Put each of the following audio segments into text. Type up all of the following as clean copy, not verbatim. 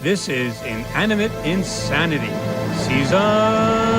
This is Inanimate Insanity, Season...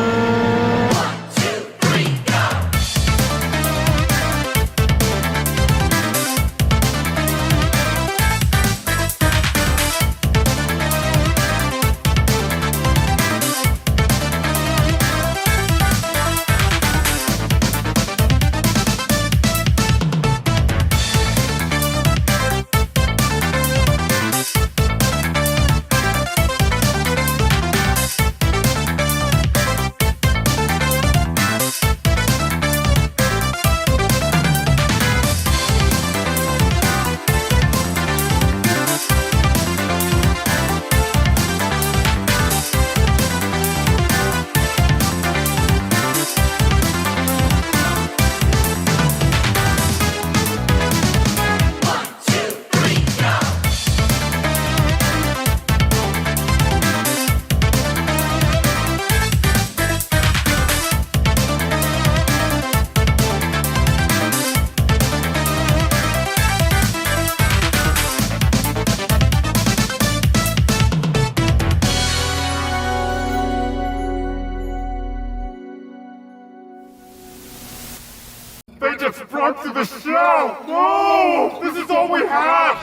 They just broke through the shell! No! This is all we have!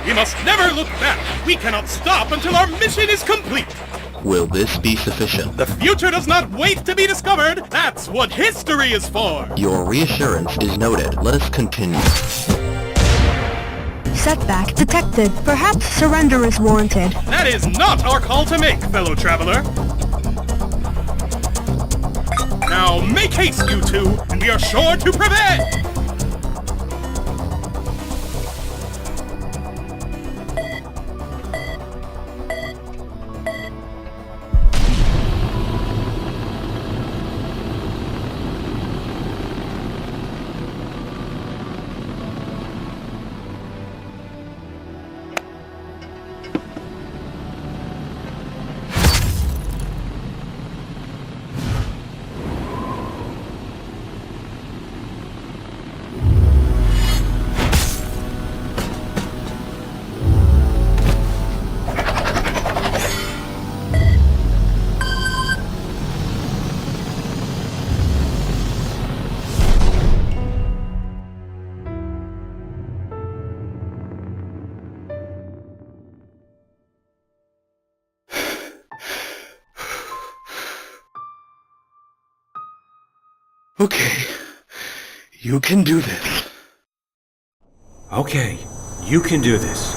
We must never look back! We cannot stop until our mission is complete! Will this be sufficient? The future does not wait to be discovered! That's what history is for! Your reassurance is noted. Let us continue. Setback detected. Perhaps surrender is warranted. That is not our call to make, fellow traveler! Now make haste, you two, and we are sure to prevail! Okay, you can do this. Okay, you can do this.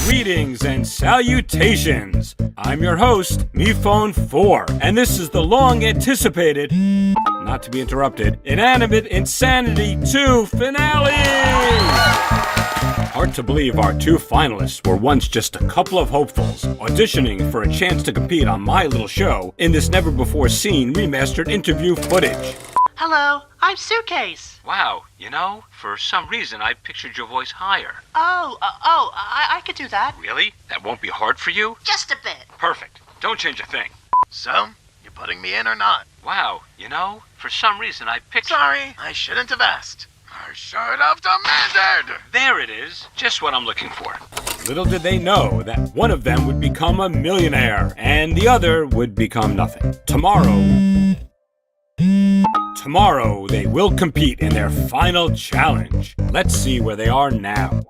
Greetings and salutations! I'm your host, MePhone4, and this is the long-anticipated, not to be interrupted, Inanimate Insanity 2 finale! Hard to believe our two finalists were once just a couple of hopefuls, auditioning for a chance to compete on my little show in this never-before-seen remastered interview footage. Hello, I'm Suitcase. Wow, you know, for some reason I pictured your voice higher. I could do that. Really? That won't be hard for you? Just a bit. Perfect. Don't change a thing. So, you putting me in or not? Wow, you know, for some reason I pictured... Sorry, I shouldn't have asked. I should have demanded! There it is. Just what I'm looking for. Little did they know that one of them would become a millionaire, and the other would become nothing. Tomorrow, they will compete in their final challenge. Let's see where they are now.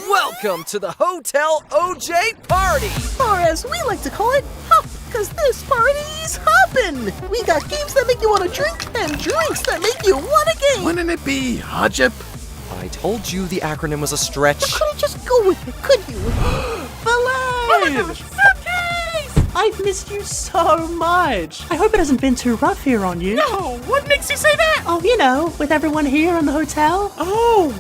Welcome to the Hotel OJ Party! Or as we like to call it, Hop, because this party's hoppin'! We got games that make you want to drink, and drinks that make you want to game! Wouldn't it be Hajip? I told you the acronym was a stretch. You couldn't just go with it, could you? Fillets! Suitcase! I've missed you so much. I hope it hasn't been too rough here on you. No! What makes you say that? Oh, you know, with everyone here in the hotel. Oh!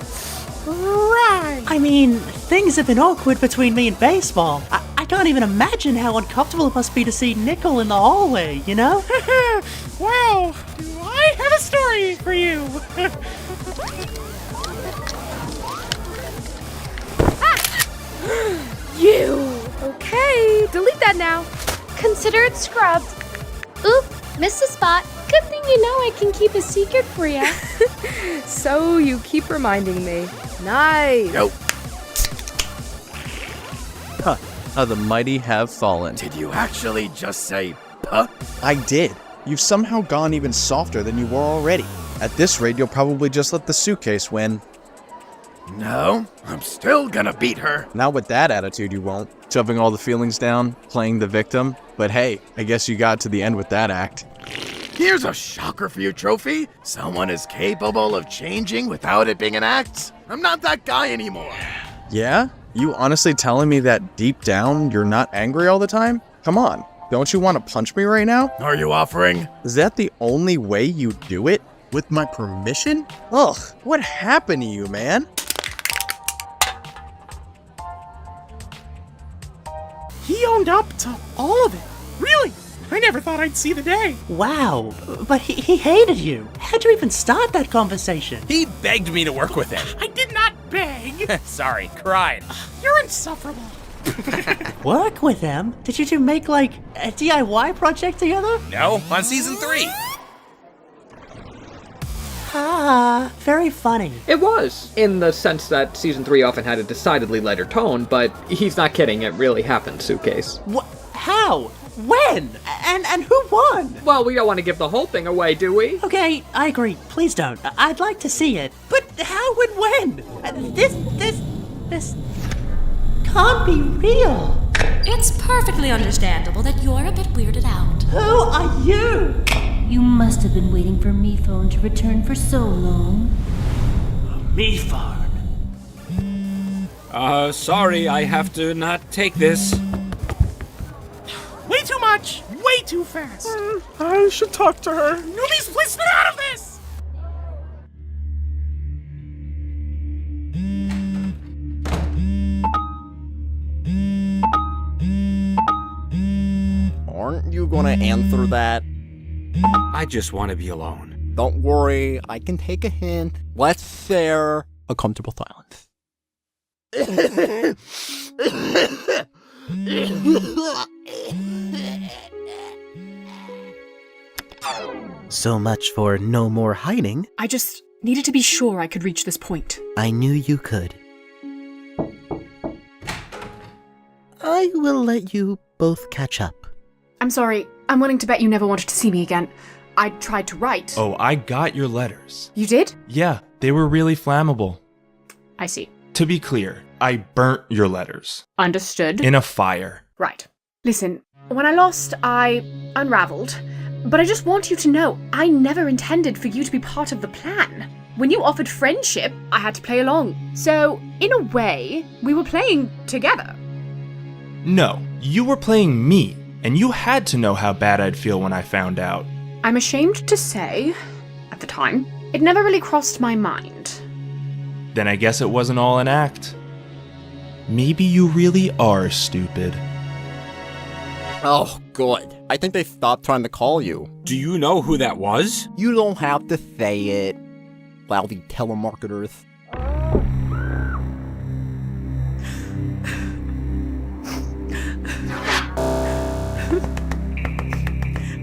Right! I mean, things have been awkward between me and baseball. I can't even imagine how uncomfortable it must be to see Nickel in the hallway, you know? Well, do I have a story for you? You! Okay, delete that now. Consider it scrubbed. Oop, missed a spot. Good thing you know I can keep a secret for you. So you keep reminding me. Nice. Yo. Huh. How the mighty have fallen. Did you actually just say puh? I did. You've somehow gone even softer than you were already. At this rate, you'll probably just let the suitcase win. No, I'm still gonna beat her. Not with that attitude, you won't. Shoving all the feelings down, playing the victim. But hey, I guess you got to the end with that act. Here's a shocker for you, Trophy. Someone is capable of changing without it being an act. I'm not that guy anymore. Yeah? You honestly telling me that deep down you're not angry all the time? Come on, don't you want to punch me right now? Are you offering? Is that the only way you do it? With my permission? Ugh, what happened to you, man? He owned up to all of it. Really? I never thought I'd see the day. Wow, but he hated you. How'd you even start that conversation? He begged me to work with him. I did not beg. Sorry, cried. You're insufferable. Work with him? Did you two make, like, a DIY project together? No, on season 3. Ah, very funny. It was, in the sense that season 3 often had a decidedly lighter tone, but he's not kidding, it really happened, Suitcase. What? How? When? And who won? Well, we don't want to give the whole thing away, do we? Okay, I agree. Please don't. I'd like to see it. But how and when? This can't be real. It's perfectly understandable that you're a bit weirded out. Who are you? You must have been waiting for MePhone to return for so long. MePhone? Sorry, I have to not take this. Way too much. Way too fast. I should talk to her. Newbies, please stay out of this. Aren't you gonna answer that? I just want to be alone. Don't worry, I can take a hint. Let's share a comfortable silence. So much for no more hiding. I just needed to be sure I could reach this point. I knew you could. I will let you both catch up. I'm sorry. I'm willing to bet you never wanted to see me again. I tried to write. Oh, I got your letters. You did? Yeah, they were really flammable. I see. To be clear, I burnt your letters. Understood. In a fire. Right. Listen, when I lost, I unraveled. But I just want you to know, I never intended for you to be part of the plan. When you offered friendship, I had to play along. So, in a way, we were playing together. No, you were playing me, and you had to know how bad I'd feel when I found out. I'm ashamed to say, at the time, it never really crossed my mind. Then I guess it wasn't all an act. Maybe you really are stupid. Oh, good. I think they stopped trying to call you. Do you know who that was? You don't have to say it. Lousy telemarketers.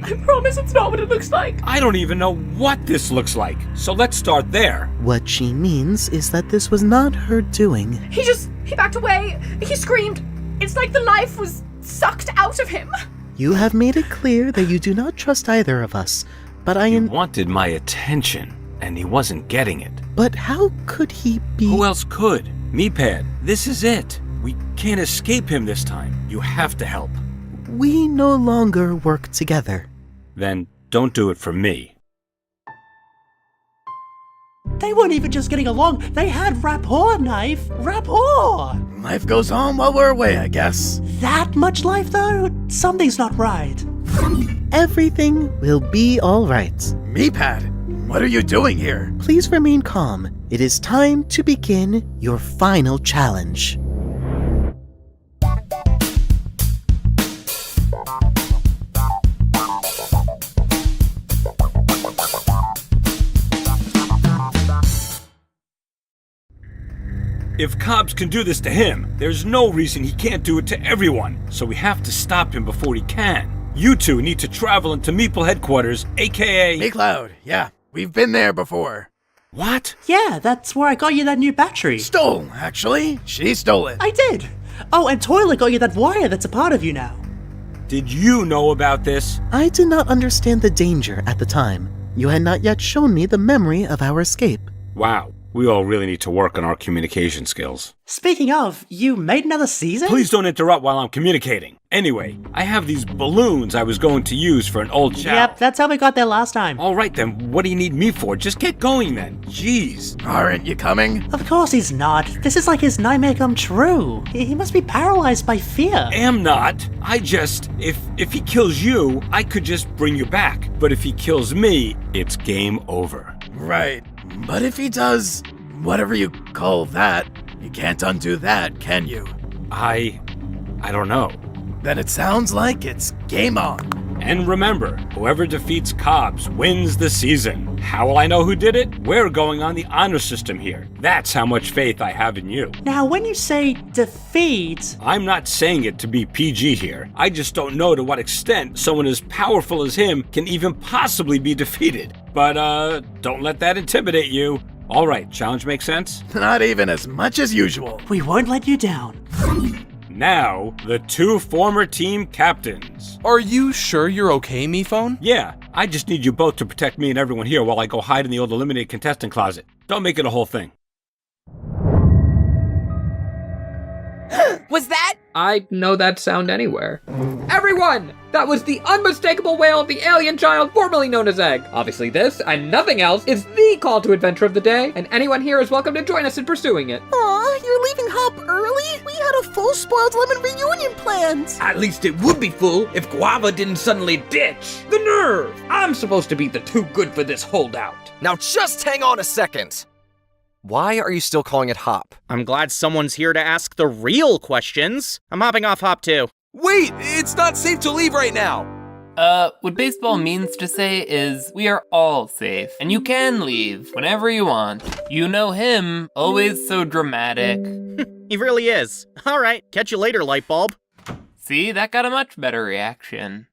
I promise it's not what it looks like. I don't even know what this looks like, so let's start there. What she means is that this was not her doing. He backed away. He screamed. It's like the life was sucked out of him. You have made it clear that you do not trust either of us, but He wanted my attention, and he wasn't getting it. But how could he be— Who else could? Meepad, this is it. We can't escape him this time. You have to help. We no longer work together. Then don't do it for me. They weren't even just getting along. They had rapport, Knife. Rapport! Life goes on while we're away, I guess. That much life, though? Something's not right. Everything will be all right. Meepad, what are you doing here? Please remain calm. It is time to begin your final challenge. If Cobbs can do this to him, there's no reason he can't do it to everyone. So we have to stop him before he can. You two need to travel into Meeple headquarters, aka... MeCloud, yeah. We've been there before. What? Yeah, that's where I got you that new battery. Stole, actually. She stole it. I did. Oh, and Toilet got you that wire that's a part of you now. Did you know about this? I did not understand the danger at the time. You had not yet shown me the memory of our escape. Wow. We all really need to work on our communication skills. Speaking of, you made another season? Please don't interrupt while I'm communicating. Anyway, I have these balloons I was going to use for an old chow. Yep, that's how we got there last time. All right then, what do you need me for? Just get going then. Jeez. Aren't you coming? Of course he's not. This is like his nightmare come true. He must be paralyzed by fear. Am not. I just... If he kills you, I could just bring you back. But if he kills me, it's game over. Right. But if he does whatever you call that, you can't undo that, can you? I don't know. Then it sounds like it's game on. And remember, whoever defeats Cobbs wins the season. How will I know who did it? We're going on the honor system here. That's how much faith I have in you. Now, when you say defeat... I'm not saying it to be PG here. I just don't know to what extent someone as powerful as him can even possibly be defeated. But, don't let that intimidate you. All right, challenge makes sense? Not even as much as usual. We won't let you down. Now, the two former team captains. Are you sure you're okay, MePhone? Yeah, I just need you both to protect me and everyone here while I go hide in the old eliminated contestant closet. Don't make it a whole thing. Was that? I know that sound anywhere. Everyone! That was the unmistakable wail of the alien child formerly known as Egg. Obviously this, and nothing else, is the call to adventure of the day, and anyone here is welcome to join us in pursuing it. Aw, you're leaving Hop early? We had a full Spoiled Lemon reunion planned. At least it would be full if Guava didn't suddenly ditch. The nerve! I'm supposed to be the too good for this holdout. Now just hang on a second. Why are you still calling it Hop? I'm glad someone's here to ask the real questions. I'm hopping off Hop too. Wait, it's not safe to leave right now. What baseball means to say is we are all safe, and you can leave whenever you want. You know him, always so dramatic. He really is. All right, catch you later, Lightbulb. See, that got a much better reaction.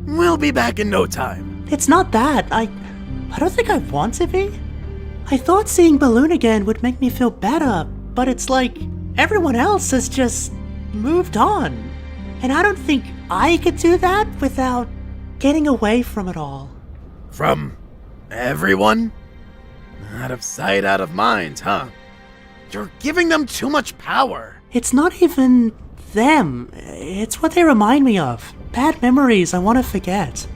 We'll be back in no time. It's not that. I don't think I want to be. I thought seeing Balloon again would make me feel better, but it's like everyone else has just moved on. And I don't think I could do that without getting away from it all. From everyone? Out of sight, out of mind, huh? You're giving them too much power. It's not even them. It's what they remind me of. Bad memories I want to forget.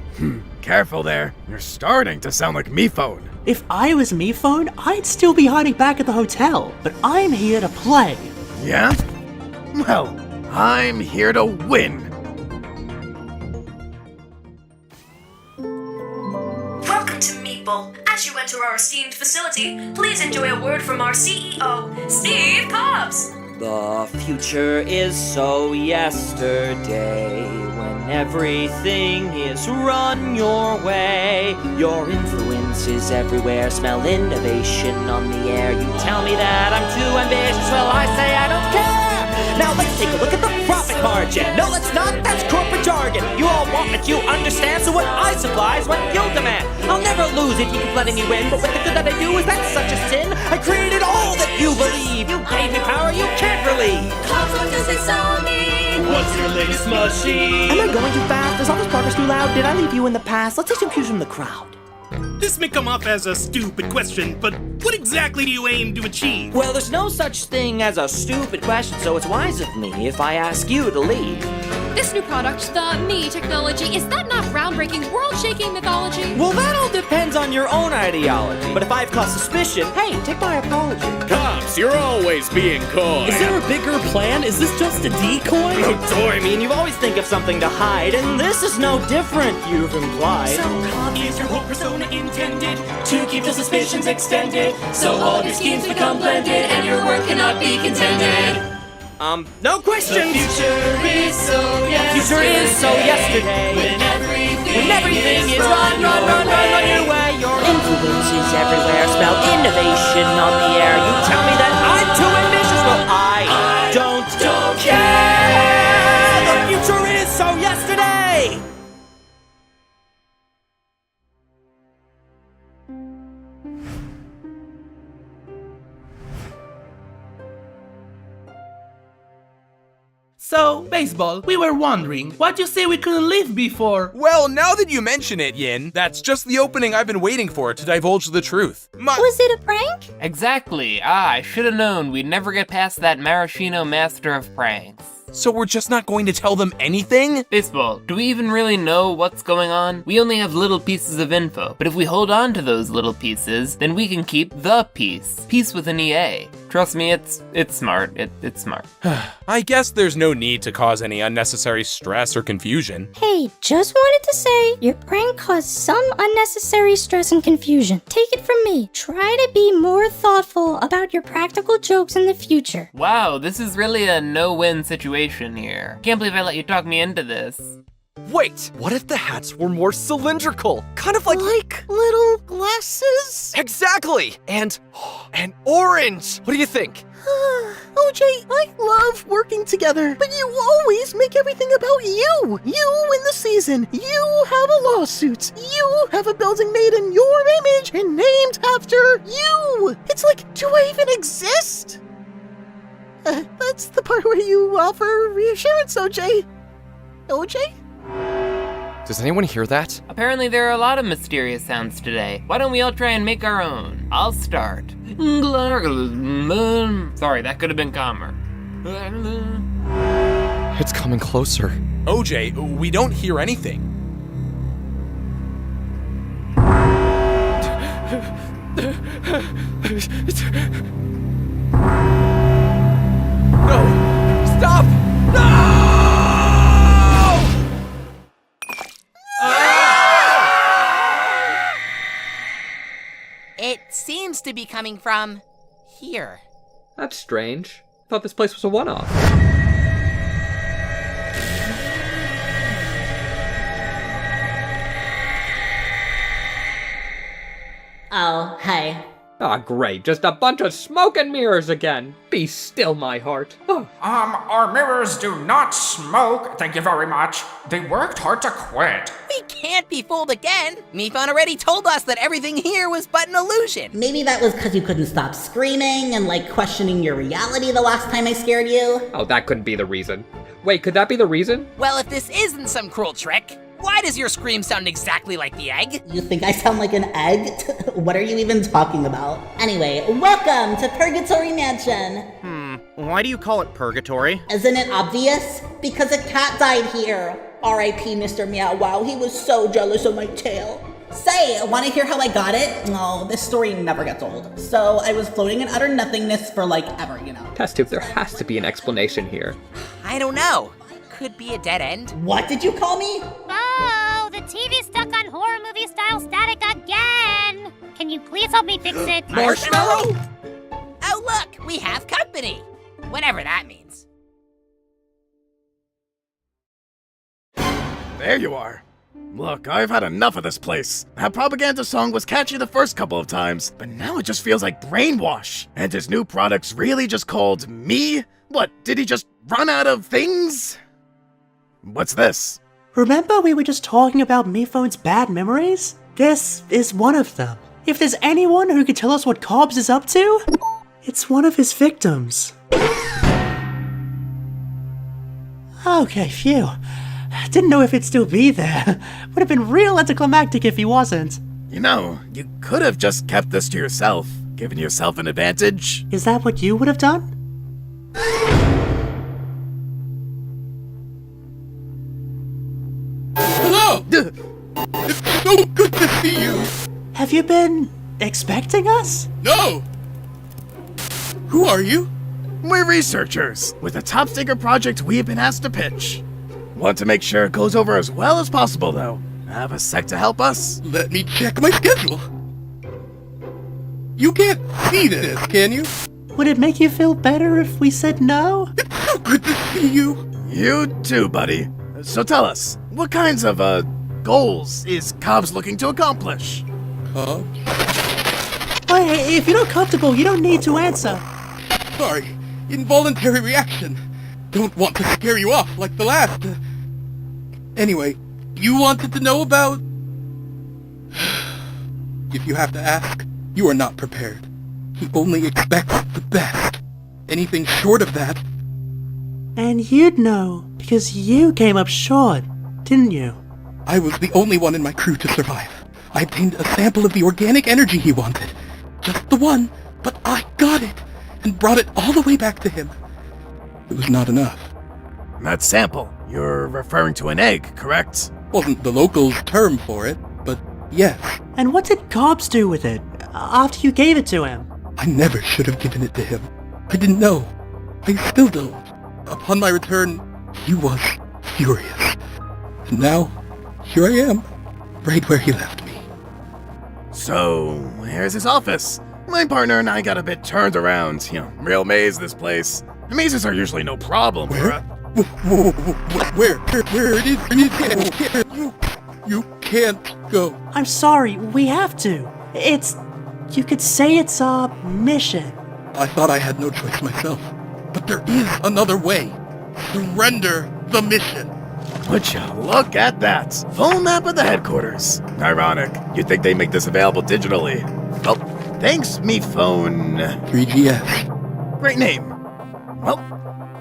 Careful there. You're starting to sound like MePhone. If I was MePhone, I'd still be hiding back at the hotel, but I'm here to play. Yeah? Well, I'm here to win. Welcome to Meeple. As you enter our esteemed facility, please enjoy a word from our CEO, Steve Cobbs. The future is so yesterday, when everything is run your way. Your influence is everywhere, smell innovation on the air. You tell me that I'm too ambitious, well I say I don't care. Now let's take a look at the profit margin. No, let's not, that's corporate jargon. You all want what you understand, so what I supply is what you'll demand. I'll never lose if you keep letting me win, but with the good that I do, is that such a sin? I created all that you believe. You gave me power you can't relieve. What does it so mean? What's your latest machine? Am I going too fast? Is all this progress too loud? Did I leave you in the past? Let's take some cues from the crowd. This may come off as a stupid question, but what exactly do you aim to achieve? Well, there's no such thing as a stupid question, so it's wise of me if I ask you to lead. This new product, the Me technology, is that not groundbreaking, world-shaking mythology? Well, that all depends on your own ideology. But if I've caused suspicion, hey, take my apology. Cops, you're always being coy. Is there a bigger plan? Is this just a decoy? No toy. I mean, you've always think of something to hide, and this is no different, you've implied. So is your whole persona intended to keep the suspicions extended, so all your schemes become blended, and your work cannot be contended? No question. The future is so yesterday. When everything is run your way. Your influence is everywhere. Spell innovation on the air. You tell me that I'm too ambitious. Yeah! The future is so yesterday! So, Baseball, we were wondering, why'd you say we couldn't leave before? Well, now that you mention it, Yin, that's just the opening I've been waiting for to divulge the truth. Was it a prank? Exactly. I should have known we'd never get past that maraschino master of pranks. So we're just not going to tell them anything? Baseball, do we even really know what's going on? We only have little pieces of info, but if we hold on to those little pieces, then we can keep the peace. Peace with an EA. Trust me, it's smart. It's smart. I guess there's no need to cause any unnecessary stress or confusion. Hey, just wanted to say, your prank caused some unnecessary stress and confusion. Take it from me. Try to be more thoughtful about your practical jokes in the future. Wow, this is really a no-win situation here. Can't believe I let you talk me into this. Wait, what if the hats were more cylindrical? Kind of like little glasses? Exactly! And orange! What do you think? OJ, I love working together, but you always make everything about you. You win the season. You have a lawsuit. You have a building made in your image and named after you. It's like, do I even exist? That's the part where you offer reassurance, OJ. OJ? Does anyone hear that? Apparently there are a lot of mysterious sounds today. Why don't we all try and make our own? I'll start. Sorry, that could have been calmer. It's coming closer. OJ, we don't hear anything. No! Stop! No! It seems to be coming from here. That's strange. I thought this place was a one-off. Oh, hey. Ah, great. Just a bunch of smoke and mirrors again. Be still, my heart. Oh. Our mirrors do not smoke. Thank you very much. They worked hard to quit. We can't be fooled again. Mifon already told us that everything here was but an illusion. Maybe that was because you couldn't stop screaming and, questioning your reality the last time I scared you. Oh, that couldn't be the reason. Wait, could that be the reason? Well, if this isn't some cruel trick, why does your scream sound exactly like the egg? You think I sound like an egg? What are you even talking about? Anyway, welcome to Purgatory Mansion. Why do you call it Purgatory? Isn't it obvious? Because a cat died here. R.I.P. Mr. Meow Wow, he was so jealous of my tail. Say, wanna hear how I got it? No, this story never gets old. So I was floating in utter nothingness for ever, you know. Test tube, there has to be an explanation here. I don't know. Could be a dead end. What did you call me? Oh, the TV's stuck on horror movie style static again. Can you please help me fix it? Marshmallow? Oh look, we have company. Whatever that means. There you are. Look, I've had enough of this place. That propaganda song was catchy the first couple of times, but now it just feels like brainwash. And his new product's really just called me? What, did he just run out of things? What's this? Remember we were just talking about Mifon's bad memories? This is one of them. If there's anyone who could tell us what Cobbs is up to, it's one of his victims. Okay, phew. Didn't know if he'd still be there. Would have been real anticlimactic if he wasn't. You know, you could have just kept this to yourself, given yourself an advantage. Is that what you would have done? Hello! It's so good to see you! Have you been expecting us? No! Who are you? We're researchers, with a top-secret project we've been asked to pitch. Want to make sure it goes over as well as possible, though. Have a sec to help us? Let me check my schedule. You can't see this, can you? Would it make you feel better if we said no? It's so good to see you. You too, buddy. So tell us, what kinds of, goals is Cobbs looking to accomplish? Hey, if you're not comfortable, you don't need to answer. Sorry, involuntary reaction. don't want to scare you off like the last. Anyway, you wanted to know about... If you have to ask, you are not prepared. He only expects the best. Anything short of that... And you'd know, because you came up short, didn't you? I was the only one in my crew to survive. I obtained a sample of the organic energy he wanted. Just the one, but I got it, and brought it all the way back to him. It was not enough. That sample, you're referring to an egg, correct? Wasn't the locals' term for it, but yes. And what did Cobbs do with it, after you gave it to him? I never should have given it to him. I didn't know. I still don't. Upon my return, he was furious. And now, here I am, right where he left me. So, here's his office. My partner and I got a bit turned around. Real maze, this place. Mazes are usually no problem. Where? Where it is? You can't go. I'm sorry, we have to. You could say it's our mission. I thought I had no choice myself. But there is another way. Surrender the mission. Would you look at that? Full map of the headquarters. Ironic. You'd think they make this available digitally. Well, thanks, me phone. 3GS. Great name. Well,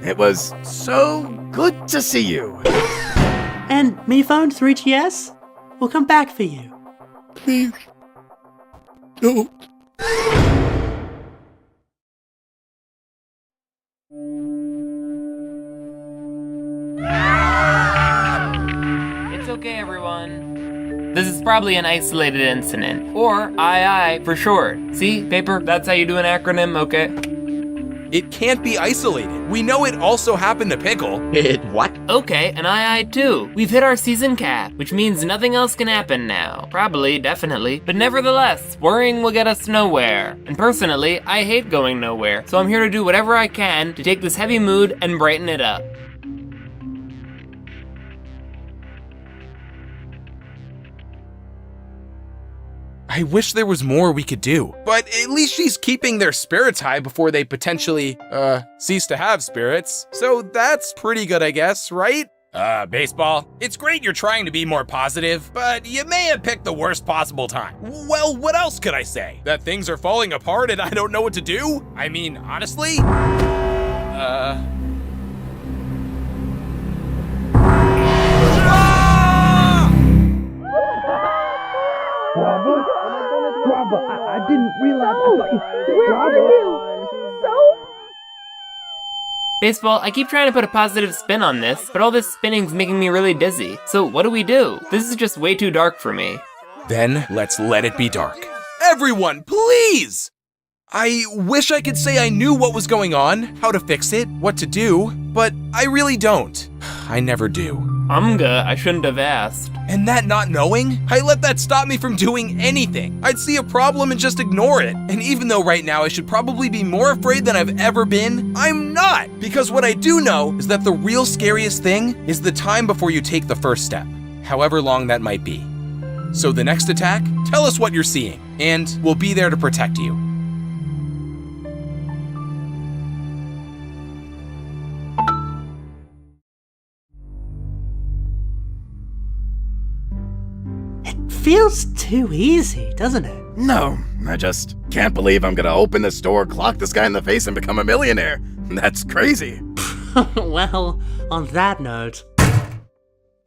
it was so good to see you. And me phone 3GS? We'll come back for you. Please. Don't. It's okay, everyone. This is probably an isolated incident, or II for short. See, Paper, that's how you do an acronym, okay? It can't be isolated. We know it also happened to Pickle. It what? Okay, and II too. We've hit our season cap, which means nothing else can happen now. Probably, definitely. But nevertheless, worrying will get us nowhere. And personally, I hate going nowhere, so I'm here to do whatever I can to take this heavy mood and brighten it up. I wish there was more we could do. But at least she's keeping their spirits high before they potentially, cease to have spirits. So that's pretty good, I guess, right? Baseball, it's great you're trying to be more positive, but you may have picked the worst possible time. Well, what else could I say? That things are falling apart and I don't know what to do? I mean, honestly? I didn't realize. Where are you? Soap? Baseball, I keep trying to put a positive spin on this, but all this spinning's making me really dizzy. So what do? This is just way too dark for me. Then let's let it be dark. Everyone, please! I wish I could say I knew what was going on, how to fix it, what to do, but I really don't. I never do. I shouldn't have asked. And that not knowing, I let that stop me from doing anything. I'd see a problem and just ignore it. And even though right now I should probably be more afraid than I've ever been, I'm not. Because what I do know is that the real scariest thing is the time before you take the first step, however long that might be. So the next attack, tell us what you're seeing, and we'll be there to protect you. Feels too easy, doesn't it? No, I just can't believe I'm gonna open this door, clock this guy in the face, and become a millionaire. That's crazy. Well, on that note...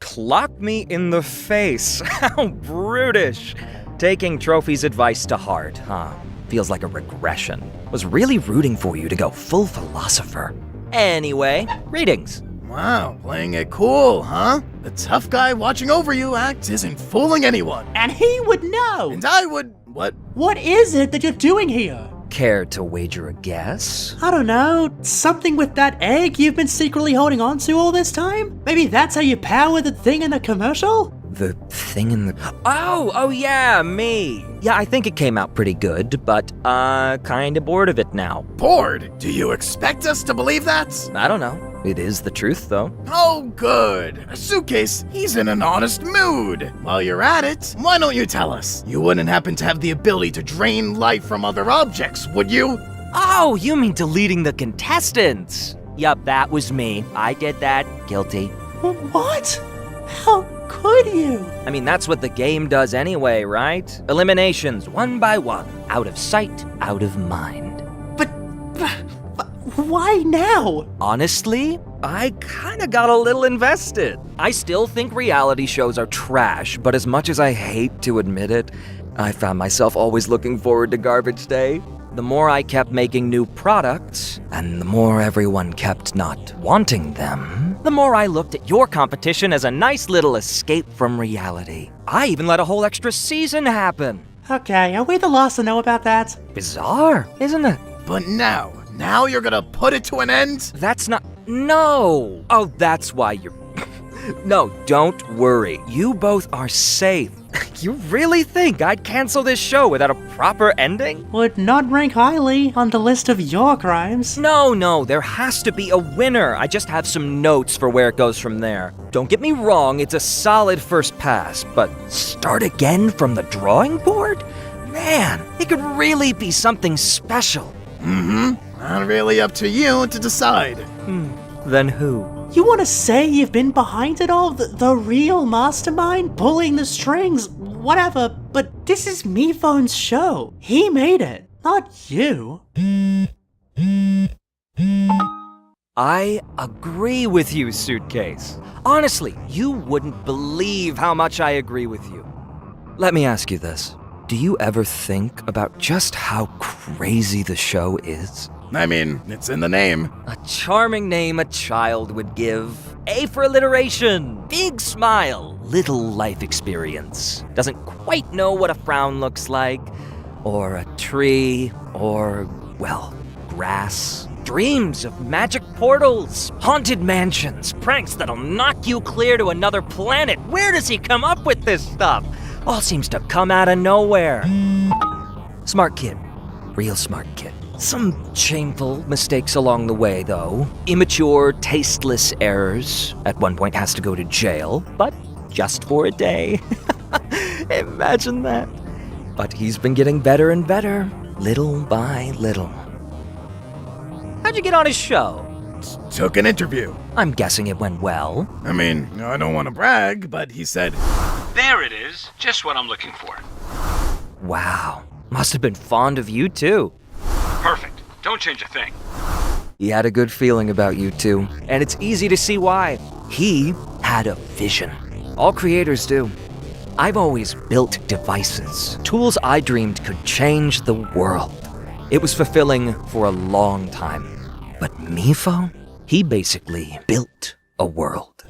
Clock me in the face. How brutish. Taking Trophy's advice to heart, huh? Feels like a regression. Was really rooting for you to go full philosopher. Anyway, greetings. Wow, playing it cool, huh? The tough guy watching over you act isn't fooling anyone. And he would know! And I would... What? What is it that you're doing here? Care to wager a guess? I don't know, something with that egg you've been secretly holding on to all this time? Maybe that's how you power the thing in the commercial? The thing in the... Oh yeah, me. Yeah, I think it came out pretty good, but, kinda bored of it now. Bored? Do you expect us to believe that? I don't know. It is the truth, though. Oh, good. Suitcase, he's in an honest mood. While you're at it, why don't you tell us? You wouldn't happen to have the ability to drain life from other objects, would you? Oh, you mean deleting the contestants? Yup, that was me. I did that. Guilty. What? How could you? I mean, that's what the game does anyway, right? Eliminations, one by one. Out of sight, out of mind. Why now? Honestly, I kinda got a little invested. I still think reality shows are trash, but as much as I hate to admit it, I found myself always looking forward to Garbage Day. The more I kept making new products, and the more everyone kept not wanting them, the more I looked at your competition as a nice little escape from reality. I even let a whole extra season happen. Okay, are we the last to know about that? Bizarre, isn't it? But now you're gonna put it to an end? That's not... No! Oh, that's why you're... No, don't worry. You both are safe. You really think I'd cancel this show without a proper ending? Would not rank highly on the list of your crimes. No, there has to be a winner. I just have some notes for where it goes from there. Don't get me wrong, it's a solid first pass, but start again from the drawing board? Man, it could really be something special. Not really up to you to decide. Then who? You want to say you've been behind it all? The real mastermind? Pulling the strings? Whatever, but this is MePhone's show. He made it, not you. I agree with you, Suitcase. Honestly, you wouldn't believe how much I agree with you. Let me ask you this. Do you ever think about just how crazy the show is? I mean, it's in the name. A charming name a child would give. A for alliteration. Big smile. Little life experience. Doesn't quite know what a frown looks like. Or a tree. Or, well, grass. Dreams of magic portals. Haunted mansions. Pranks that'll knock you clear to another planet. Where does he come up with this stuff? All seems to come out of nowhere. Smart kid. Real smart kid. Some shameful mistakes along the way, though. Immature, tasteless errors. At one point has to go to jail, but just for a day. Imagine that. But he's been getting better and better, little by little. How'd you get on his show? Took an interview. I'm guessing it went well. I mean, I don't want to brag, but he said... There it is. Just what I'm looking for. Wow. Must have been fond of you, too. Perfect. Don't change a thing. He had a good feeling about you two, and it's easy to see why. He had a vision. All creators do. I've always built devices, tools I dreamed could change the world. It was fulfilling for a long time. But MePhone, he basically built a world.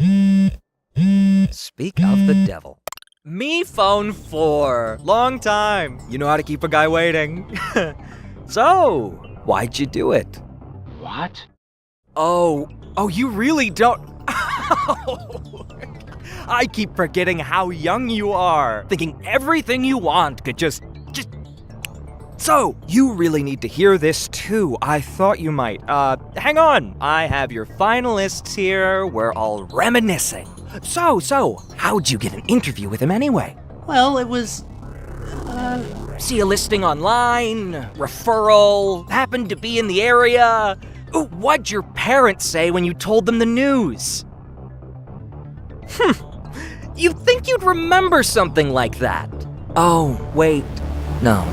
Speak of the devil. MePhone 4. Long time. You know how to keep a guy waiting. So, why'd you do it? What? Oh, you really don't... I keep forgetting how young you are, thinking everything you want could just... So, you really need to hear this too. I thought you might. Hang on. I have your finalists here. We're all reminiscing. So, how'd you get an interview with him anyway? Well, it was... See a listing online, referral, happened to be in the area. Ooh, what'd your parents say when you told them the news? You'd think you'd remember something like that. Oh, wait. No,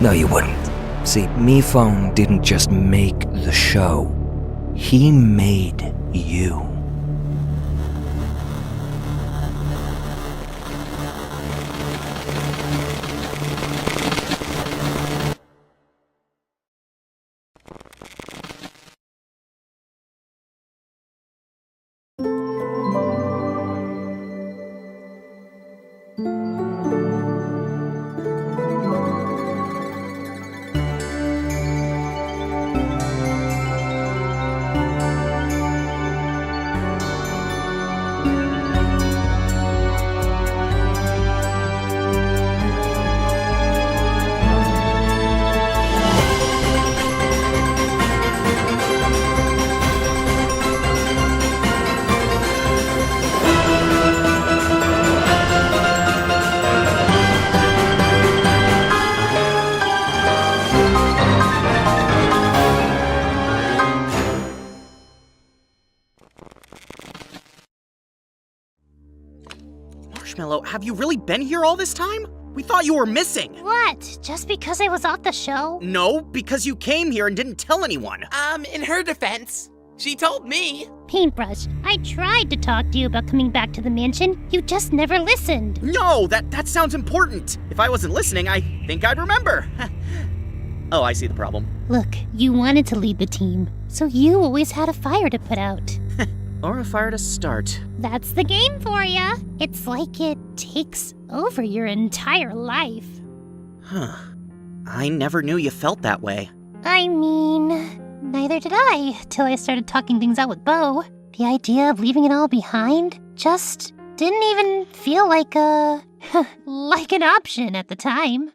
you wouldn't. See, MePhone didn't just make the show. He made you. Marshmallow, have you really been here all this time? We thought you were missing. What? Just because I was off the show? No, because you came here and didn't tell anyone. In her defense, she told me. Paintbrush, I tried to talk to you about coming back to the mansion. You just never listened. No, that sounds important. If I wasn't listening, I think I'd remember. Oh, I see the problem. Look, you wanted to lead the team, so you always had a fire to put out. Or a fire to start. That's the game for ya. It's like it takes over your entire life. Huh. I never knew you felt that way. I mean, neither did I, till I started talking things out with Bo. The idea of leaving it all behind just didn't even feel like like an option at the time.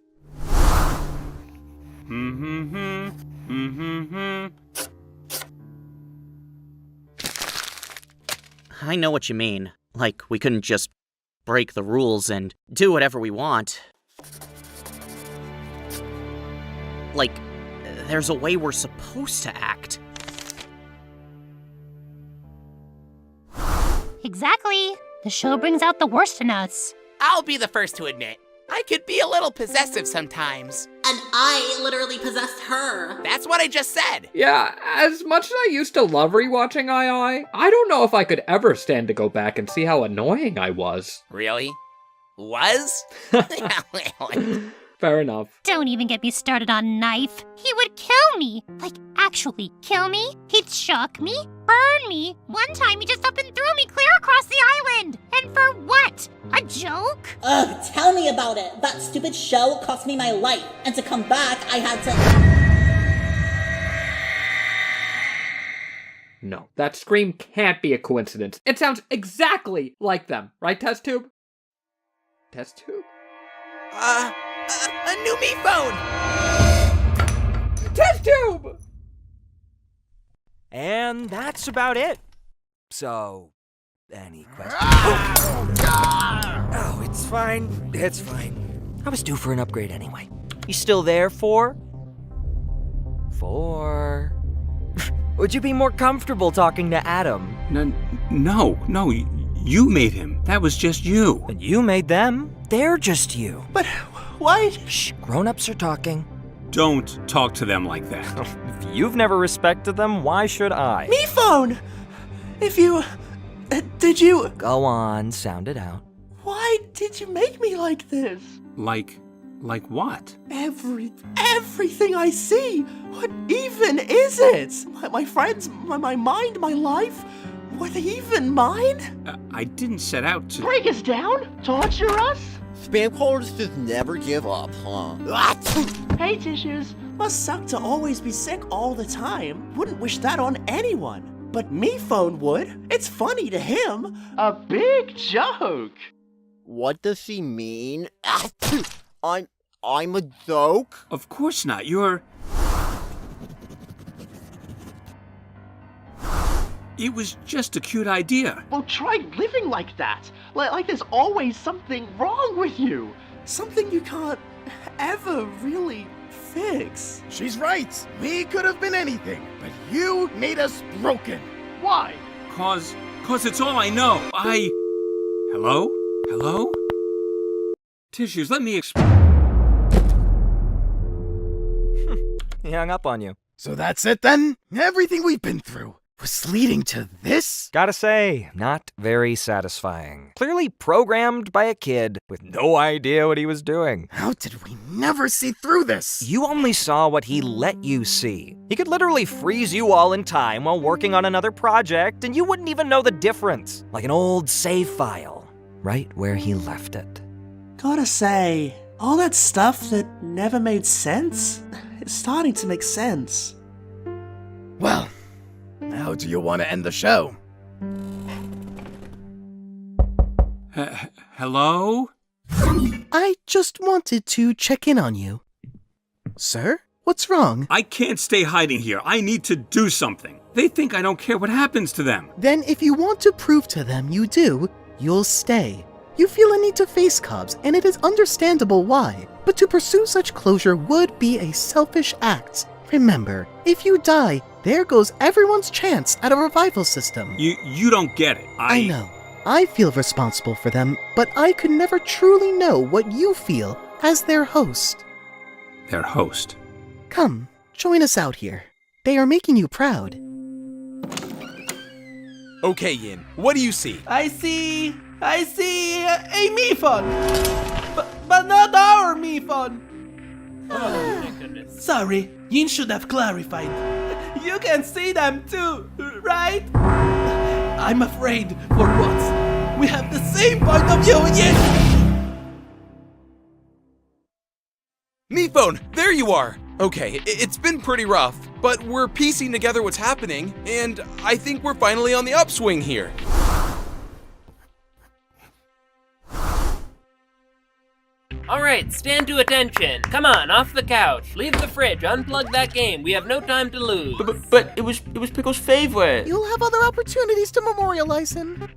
I know what you mean. Like, we couldn't just break the rules and do whatever we want. Like, there's a way we're supposed to act. Exactly. The show brings out the worst in us. I'll be the first to admit, I could be a little possessive sometimes. And I literally possessed her. That's what I just said. Yeah, as much as I used to love rewatching I don't know if I could ever stand to go back and see how annoying I was. Really? Was? Fair enough. Don't even get me started on Knife. He would kill me. Like, actually kill me. He'd shock me, burn me. One time he just up and threw me clear across the island. And for what? A joke? Ugh, tell me about it. That stupid show cost me my life. And to come back, I had to... No, that scream can't be a coincidence. It sounds exactly like them. Right, Test Tube? Test Tube? A new me phone! Test Tube! And that's about it. So, any questions? Oh, it's fine. It's fine. I was due for an upgrade anyway. You still there, 4? 4. Would you be more comfortable talking to Adam? No, you made him. That was just you. And you made them. They're just you. But why? Shh, grown-ups are talking. Don't talk to them like that. If you've never respected them, why should I? Me phone! If you... did you... Go on, sound it out. Why did you make me like this? Like what? Everything I see! What even is it? My friends, my mind, my life? Were they even mine? I didn't set out to... Break us down? Torture us? Spam callers just never give up, huh? Hey, Tissues. Must suck to always be sick all the time. Wouldn't wish that on anyone. But me phone would. It's funny to him. A big joke. What does she mean? I'm a joke? Of course not. You're... It was just a cute idea. Well, try living like that. Like there's always something wrong with you. Something you can't ever really fix. She's right. We could have been anything, but you made us broken. Why? Cause it's all I know. Hello? Hello? Tissues, let me explain. He hung up on you. So that's it then? Everything we've been through was leading to this? Gotta say, not very satisfying. Clearly programmed by a kid with no idea what he was doing. How did we never see through this? You only saw what he let you see. He could literally freeze you all in time while working on another project, and you wouldn't even know the difference. Like an old save file, right where he left it. Gotta say, all that stuff that never made sense is starting to make sense. Well, how do you want to end the show? Hello? I just wanted to check in on you. Sir? What's wrong? I can't stay hiding here. I need to do something. They think I don't care what happens to them. Then if you want to prove to them you do, you'll stay. You feel a need to face Cobbs, and it is understandable why. But to pursue such closure would be a selfish act. Remember, if you die, there goes everyone's chance at a revival system. You don't get it. I know. I feel responsible for them, but I could never truly know what you feel as their host. Their host. Come, join us out here. They are making you proud. Okay, Yin, what do you see? I see a Miphon, but not our Miphon. Oh, my goodness. Sorry, Yin should have clarified. You can see them too, right? I'm afraid for once we have the same point of view, Yin. Miphon, there you are! Okay, it's been pretty rough, but we're piecing together what's happening, and I think we're finally on the upswing here. Alright, stand to attention. Come on, off the couch. Leave the fridge, unplug that game. We have no time to lose. But it was Pickle's favorite. You'll have other opportunities to memorialize him.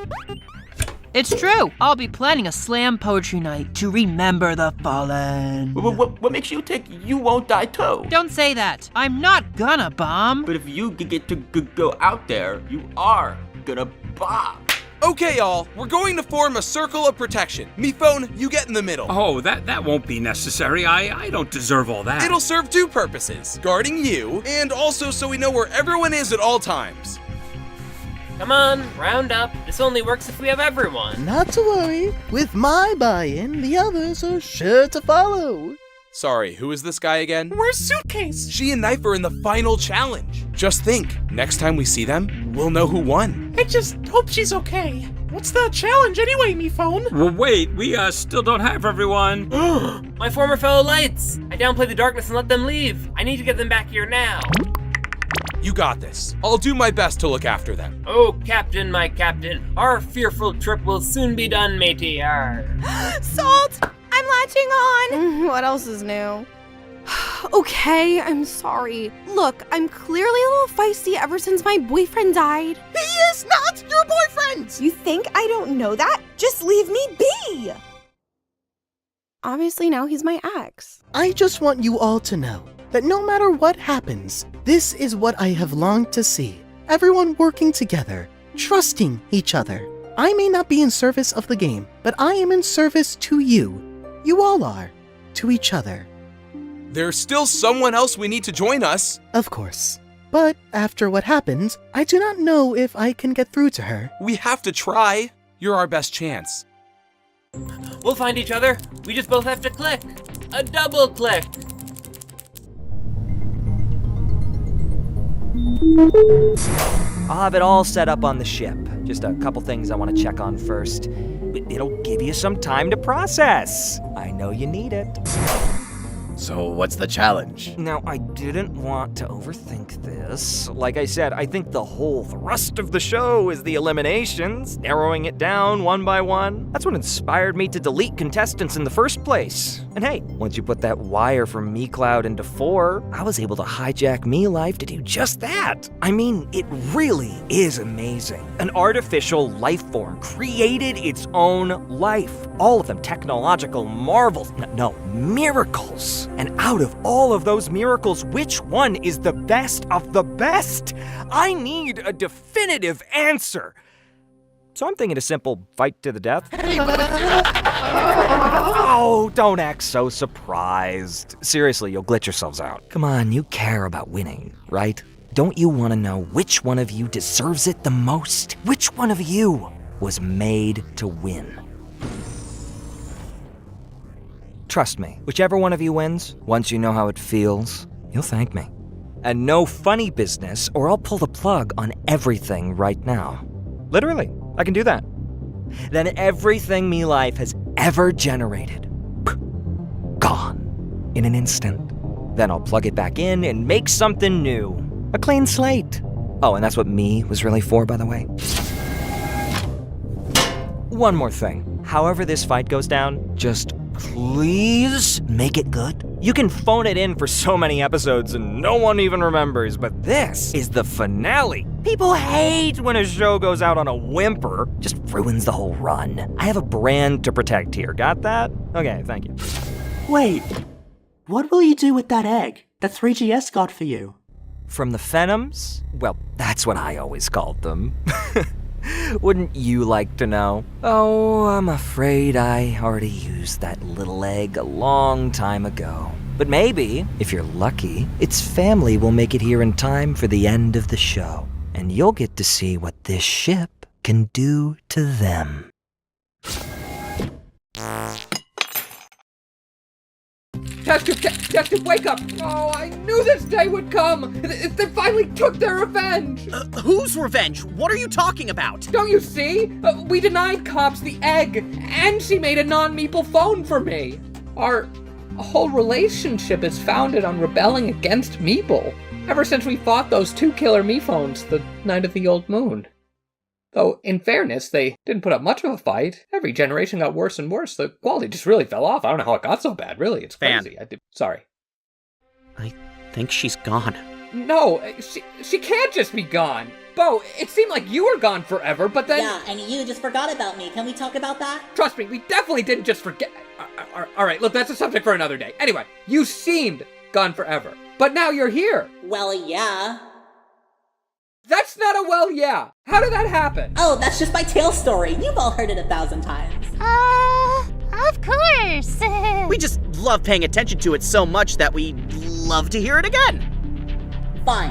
It's true. I'll be planning a slam poetry night to remember the fallen. What makes you think you won't die too? Don't say that. I'm not gonna bomb. But if you get to go out there, you are gonna bomb. Okay, y'all, we're going to form a circle of protection. Miphon, you get in the middle. Oh, that won't be necessary. I don't deserve all that. It'll serve two purposes, guarding you, and also so we know where everyone is at all times. Come on, round up. This only works if we have everyone. Not to worry. With my buy-in, the others are sure to follow. Sorry, who is this guy again? Where's Suitcase? She and Knife are in the final challenge. Just think, next time we see them, we'll know who won. I just hope she's okay. What's the challenge anyway, Miphon? Well, wait, we still don't have everyone. My former fellow Lights. I downplayed the darkness and let them leave. I need to get them back here now. You got this. I'll do my best to look after them. Oh, Captain, my Captain. Our fearful trip will soon be done, matey. Arr. Salt! I'm latching on! What else is new? Okay, I'm sorry. Look, I'm clearly a little feisty ever since my boyfriend died. He is not your boyfriend! You think I don't know that? Just leave me be! Obviously now he's my ex. I just want you all to know that no matter what happens, this is what I have longed to see. Everyone working together, trusting each other. I may not be in service of the game, but I am in service to you. You all are. To each other. There's still someone else we need to join us. Of course. But after what happened, I do not know if I can get through to her. We have to try. You're our best chance. We'll find each other. We just both have to click. A double click. I'll have it all set up on the ship. Just a couple things I want to check on first. It'll give you some time to process. I know you need it. So what's the challenge? Now, I didn't want to overthink this. Like I said, I think the whole thrust of the show is the eliminations, narrowing it down one by one. That's what inspired me to delete contestants in the first place. And hey, once you put that wire from MeCloud into 4, I was able to hijack MeLife to do just that. I mean, it really is amazing. An artificial life form created its own life. All of them technological marvels. No, miracles. And out of all of those miracles, which one is the best of the best? I need a definitive answer. So I'm thinking a simple fight to the death. Oh, don't act so surprised. Seriously, you'll glitch yourselves out. Come on, you care about winning, right? Don't you want to know which one of you deserves it the most? Which one of you was made to win? Trust me, whichever one of you wins, once you know how it feels, you'll thank me. And no funny business, or I'll pull the plug on everything right now. Literally, I can do that. Then everything MeLife has ever generated, gone in an instant. Then I'll plug it back in and make something new. A clean slate. Oh, and that's what me was really for, by the way. One more thing. However this fight goes down, just please make it good. You can phone it in for so many episodes and no one even remembers, but this is the finale. People hate when a show goes out on a whimper. Just ruins the whole run. I have a brand to protect here. Got that? Okay, thank you. Wait, what will you do with that egg that 3GS got for you? From the Phenoms? Well, that's what I always called them. Wouldn't you like to know? Oh, I'm afraid I already used that little egg a long time ago. But maybe, if you're lucky, its family will make it here in time for the end of the show. And you'll get to see what this ship can do to them. Detective, wake up! Oh, I knew this day would come! They finally took their revenge! Whose revenge? What are you talking about? Don't you see? We denied cops the egg, and she made a non-meeple phone for me. Our whole relationship is founded on rebelling against Meeple, ever since we fought those 2 killer me-phones the night of the old moon. Though, in fairness, they didn't put up much of a fight. Every generation got worse and worse. The quality just really fell off. I don't know how it got so bad, really. It's crazy. Sorry. I think she's gone. No, she can't just be gone. Bo, it seemed like you were gone forever, but then... Yeah, and you just forgot about me. Can we talk about that? Trust me, we definitely didn't just forget... Alright, look, that's a subject for another day. Anyway, you seemed gone forever. But now you're here. Well, yeah. That's not a well, yeah. How did that happen? Oh, that's just my tail story. You've all heard it 1,000 times. Of course. We just love paying attention to it so much that we love to hear it again. Fine.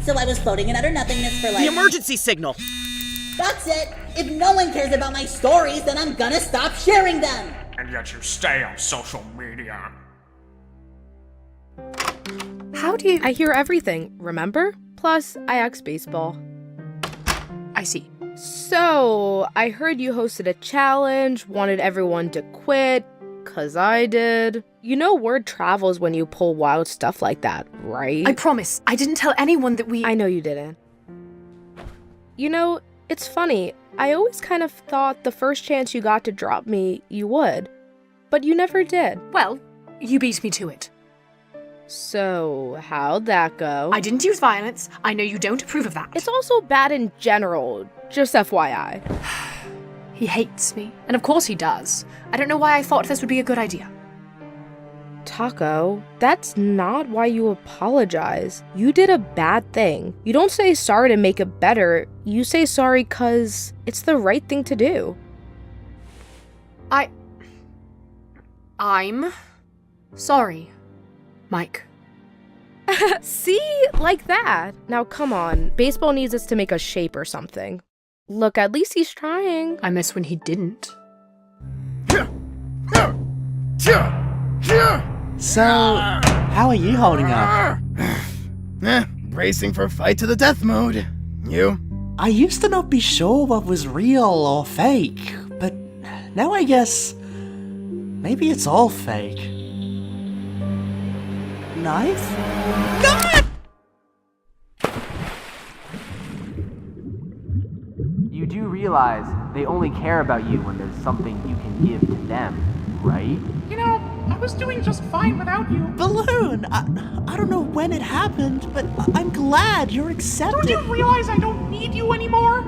So I was floating in utter nothingness for like... The emergency signal. That's it. If no one cares about my stories, then I'm gonna stop sharing them. And yet you stay on social media. How do you... I hear everything, remember? Plus, I asked baseball. I see. So, I heard you hosted a challenge, wanted everyone to quit, 'cause I did. You know word travels when you pull wild stuff like that, right? I promise, I didn't tell anyone that we... I know you didn't. You know, it's funny. I always kind of thought the first chance you got to drop me, you would. But you never did. Well, you beat me to it. So, how'd that go? I didn't use violence. I know you don't approve of that. It's also bad in general, just FYI. He hates me. And of course he does. I don't know why I thought this would be a good idea. Taco, that's not why you apologize. You did a bad thing. You don't say sorry to make it better. You say sorry 'cause it's the right thing to do. I'm sorry, Mike. See? Like that. Now come on. Baseball needs us to make a shape or something. Look, at least he's trying. I miss when he didn't. So, how are you holding up? Bracing for fight to the death mode. You? I used to not be sure what was real or fake, but now I guess maybe it's all fake. Knife? God! You do realize they only care about you when there's something you can give to them, right? You know, I was doing just fine without you. Balloon! I don't know when it happened, but I'm glad you're accepted. Don't you realize I don't need you anymore?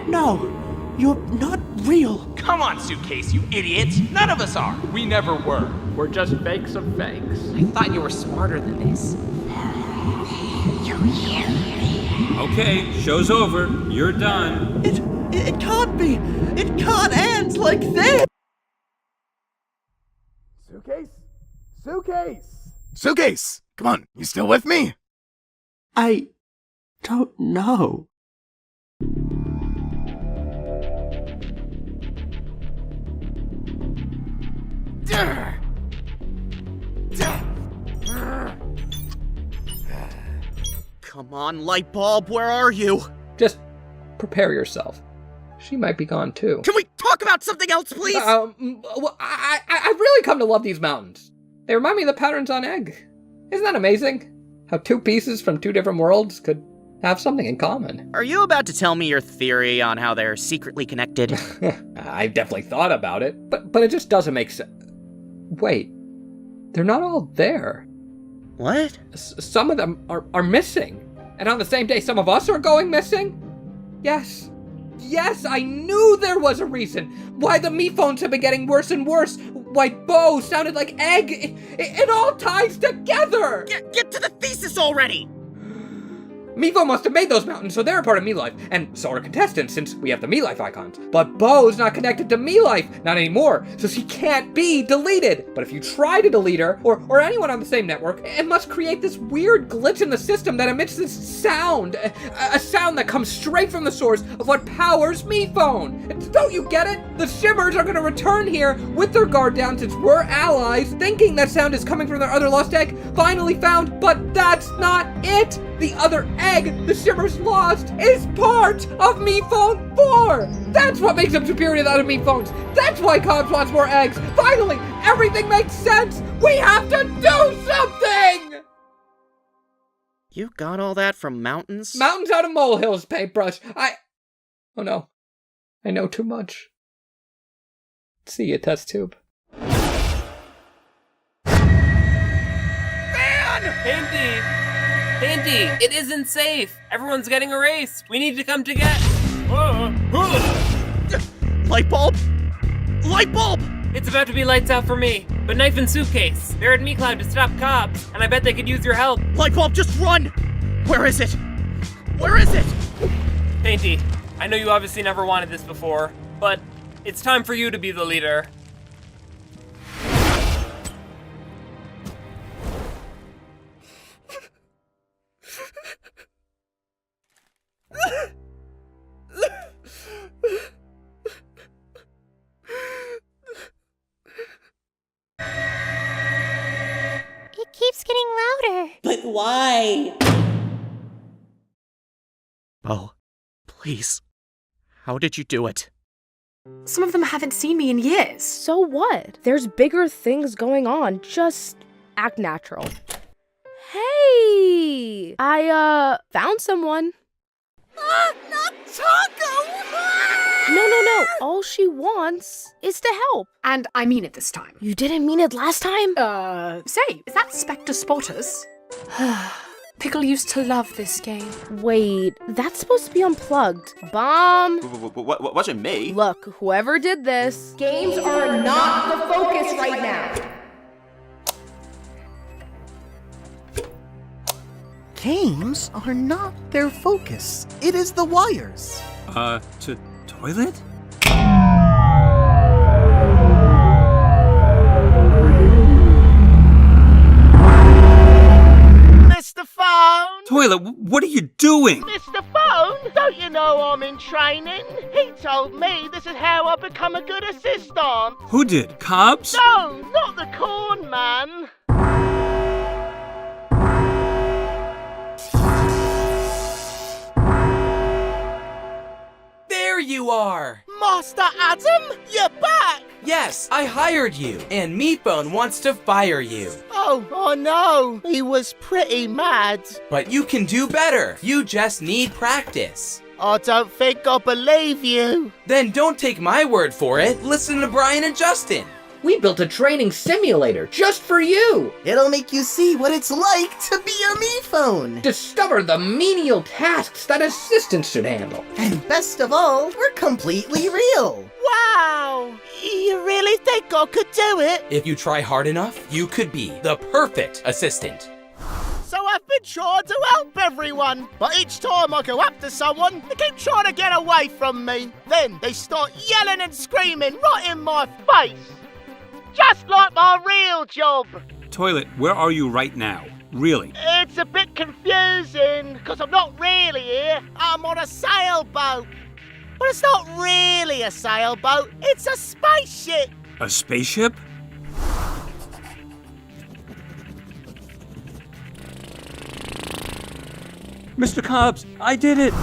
No, you're not real. Come on, Suitcase, you idiot! None of us are! We never were. We're just fakes of fakes. I thought you were smarter than this. Okay, show's over. You're done. It can't be. It can't end like this. Suitcase? Suitcase! Suitcase! Come on, you still with me? I don't know. Come on, Lightbulb, where are you? Just prepare yourself. She might be gone too. Can we talk about something else, please? Well, I've really come to love these mountains. They remind me of the patterns on Egg. Isn't that amazing? How 2 pieces from 2 different worlds could have something in common. Are you about to tell me your theory on how they're secretly connected? I've definitely thought about it, but it just doesn't make sense. Wait, they're not all there. What? Some of them are missing. And on the same day, some of us are going missing? Yes, I knew there was a reason why the me phones have been getting worse and worse. Why Bo sounded like Egg. It all ties together. Get to the thesis already. Mevo must have made those mountains, so they're a part of MeLife, and so are contestants, since we have the MeLife icons. But Bo's not connected to MeLife, not anymore, so she can't be deleted. But if you try to delete her, or anyone on the same network, it must create this weird glitch in the system that emits this sound, a sound that comes straight from the source of what powers MePhone. Don't you get it? The Shimmers are gonna return here with their guard down since we're allies, thinking that sound is coming from their other lost egg, finally found, but that's not it! The other egg the Shimmers lost is part of MePhone 4! That's what makes them superior to the other MePhones! That's why Cobbs wants more eggs! Finally, everything makes sense! We have to do something! You got all that from mountains? Mountains out of molehills, Paintbrush. Oh no. I know too much. See you, test tube. Painty, it isn't safe. Everyone's getting erased. We need to come together. Light bulb? Light bulb! It's about to be lights out for me, but Knife and Suitcase, they're at MeCloud to stop Cobbs, and I bet they could use your help. Light bulb, just run! Where is it? Where is it? Painty, I know you obviously never wanted this before, but it's time for you to be the leader. It keeps getting louder. But why? Oh, please. How did you do it? Some of them haven't seen me in years. So what? There's bigger things going on. Just act natural. Hey! I, found someone. Not Taco! No. All she wants is to help. And I mean it this time. You didn't mean it last time? Say, is that Spectre Spotters? Pickle used to love this game. Wait, that's supposed to be unplugged. Bomb! Wasn't me. Look, whoever did this... Games are not the focus right now. Games are not their focus. It is the wires. Toilet? Mr. Phone! Toilet, what are you doing? Mr. Phone, don't you know I'm in training? He told me this is how I become a good assistant. Who did? Cobbs? No, not the corn man. There you are! Master Adam, you're back! Yes, I hired you, and MePhone wants to fire you. Oh no, he was pretty mad. But you can do better. You just need practice. I don't think I believe you. Then don't take my word for it. Listen to Brian and Justin. We built a training simulator just for you! It'll make you see what it's like to be a MePhone. Discover the menial tasks that assistants should handle. And best of all, we're completely real. Wow! You really think I could do it? If you try hard enough, you could be the perfect assistant. So I've been trying to help everyone, but each time I go up to someone, they keep trying to get away from me. Then they start yelling and screaming right in my face. Just like my real job. Toilet, where are you right now? Really? It's a bit confusing, because I'm not really here. I'm on a sailboat. But it's not really a sailboat, it's a spaceship. A spaceship? Mr. Cobbs, I did it!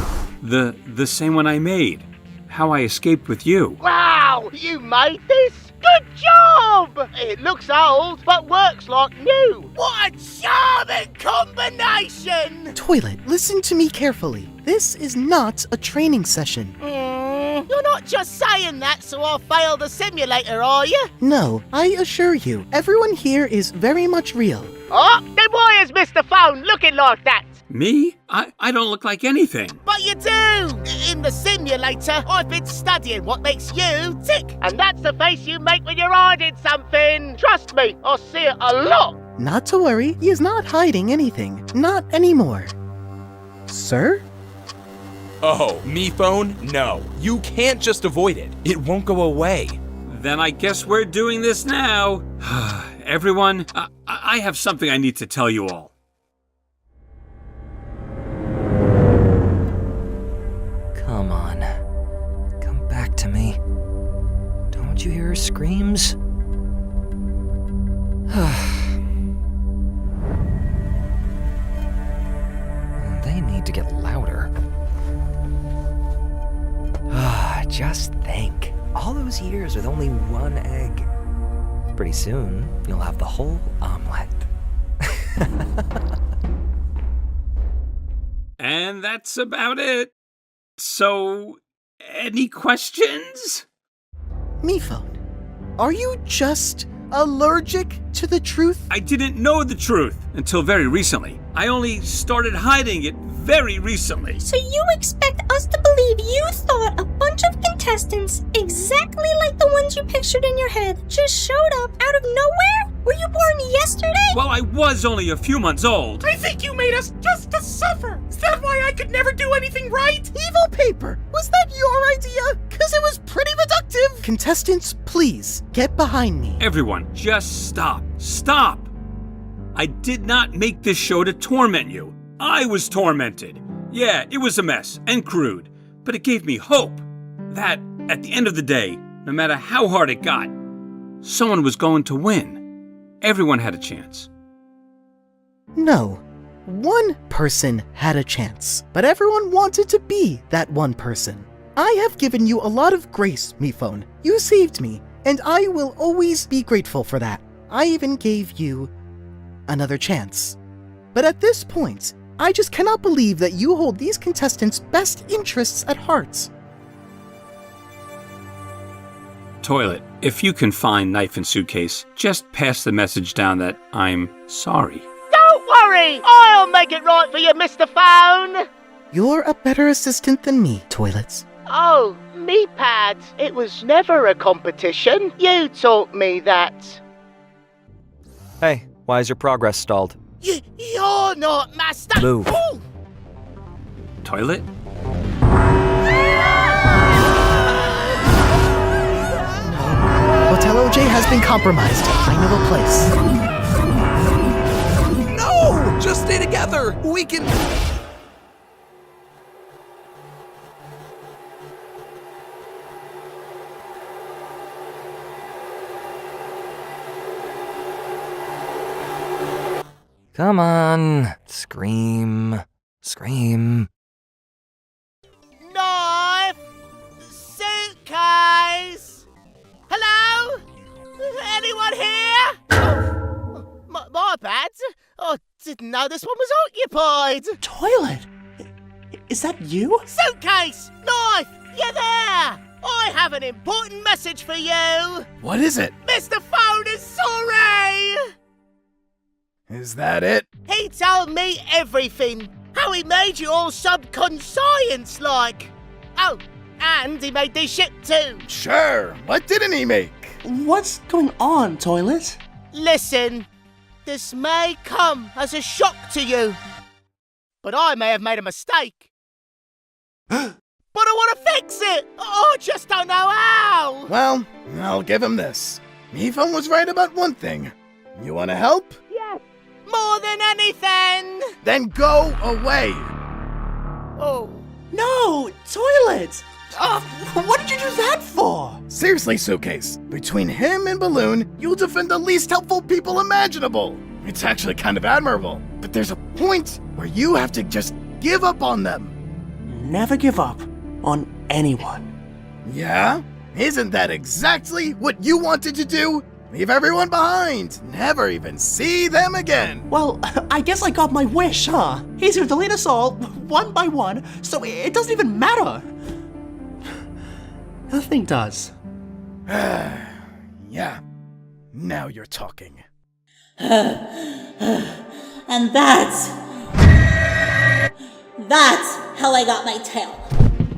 The same one I made. How I escaped with you. Wow, you made this? Good job! It looks old, but works like new. What a charming combination! Toilet, listen to me carefully. This is not a training session. You're not just saying that so I'll fail the simulator, are you? No, I assure you, everyone here is very much real. Oh, then why is Mr. Phone looking like that? Me? I don't look like anything. But you do! In the simulator, I've been studying what makes you tick. And that's the face you make when you're hiding something. Trust me, I see it a lot. Not to worry, he is not hiding anything. Not anymore. Sir? Oh, me phone? No. You can't just avoid it. It won't go away. Then I guess we're doing this now. Everyone, I have something I need to tell you all. Come on. Come back to me. Don't you hear her screams? They need to get louder. Just think. All those years with only one egg. Pretty soon, you'll have the whole omelet. And that's about it. So, any questions? Mephone, are you just allergic to the truth? I didn't know the truth until very recently. I only started hiding it very recently. So you expect us to believe you thought a bunch of contestants exactly like the ones you pictured in your head just showed up out of nowhere? Were you born yesterday? Well, I was only a few months old. I think you made us just to suffer. Is that why I could never do anything right? Evil paper, was that your idea? Because it was pretty reductive. Contestants, please, get behind me. Everyone, just stop. Stop! I did not make this show to torment you. I was tormented. Yeah, it was a mess and crude, but it gave me hope that, at the end of the day, no matter how hard it got, someone was going to win. Everyone had a chance. No. One person had a chance, but everyone wanted to be that one person. I have given you a lot of grace, Mephone. You saved me, and I will always be grateful for that. I even gave you another chance. But at this point, I just cannot believe that you hold these contestants' best interests at heart. Toilet, if you can find knife and suitcase, just pass the message down that I'm sorry. Don't worry! I'll make it right for you, Mr. Phone! You're a better assistant than me, Toilets. Oh, me pad. It was never a competition. You taught me that. Hey, why is your progress stalled? You're not master. Move. Ooh. Toilet? Hotel OJ has been compromised. I know a place. No! Just stay together! We can... Come on. Scream. Scream. Knife! Suitcase! Hello? Anyone here? My bad. I didn't know this one was occupied. Toilet? Is that you? Suitcase! Knife! You there! I have an important message for you! What is it? Mr. Phone is sorry! Is that it? He told me everything. How he made you all subconscious-like. Oh, and he made this ship too. Sure. What didn't he make? What's going on, Toilet? Listen, this may come as a shock to you, but I may have made a mistake. But I want to fix it. I just don't know how. Well, I'll give him this. Mephone was right about one thing. You want to help? Yes, more than anything. Then go away. Oh. No, Toilet! What did you do that for? Seriously, Suitcase. Between him and Balloon, you'll defend the least helpful people imaginable. It's actually kind of admirable. But there's a point where you have to just give up on them. Never give up on anyone. Yeah? Isn't that exactly what you wanted to do? Leave everyone behind. Never even see them again. Well, I guess I got my wish, huh? He's gonna delete us all, one by one, so it doesn't even matter. Nothing does. Yeah. Now you're talking. And that's how I got my tail.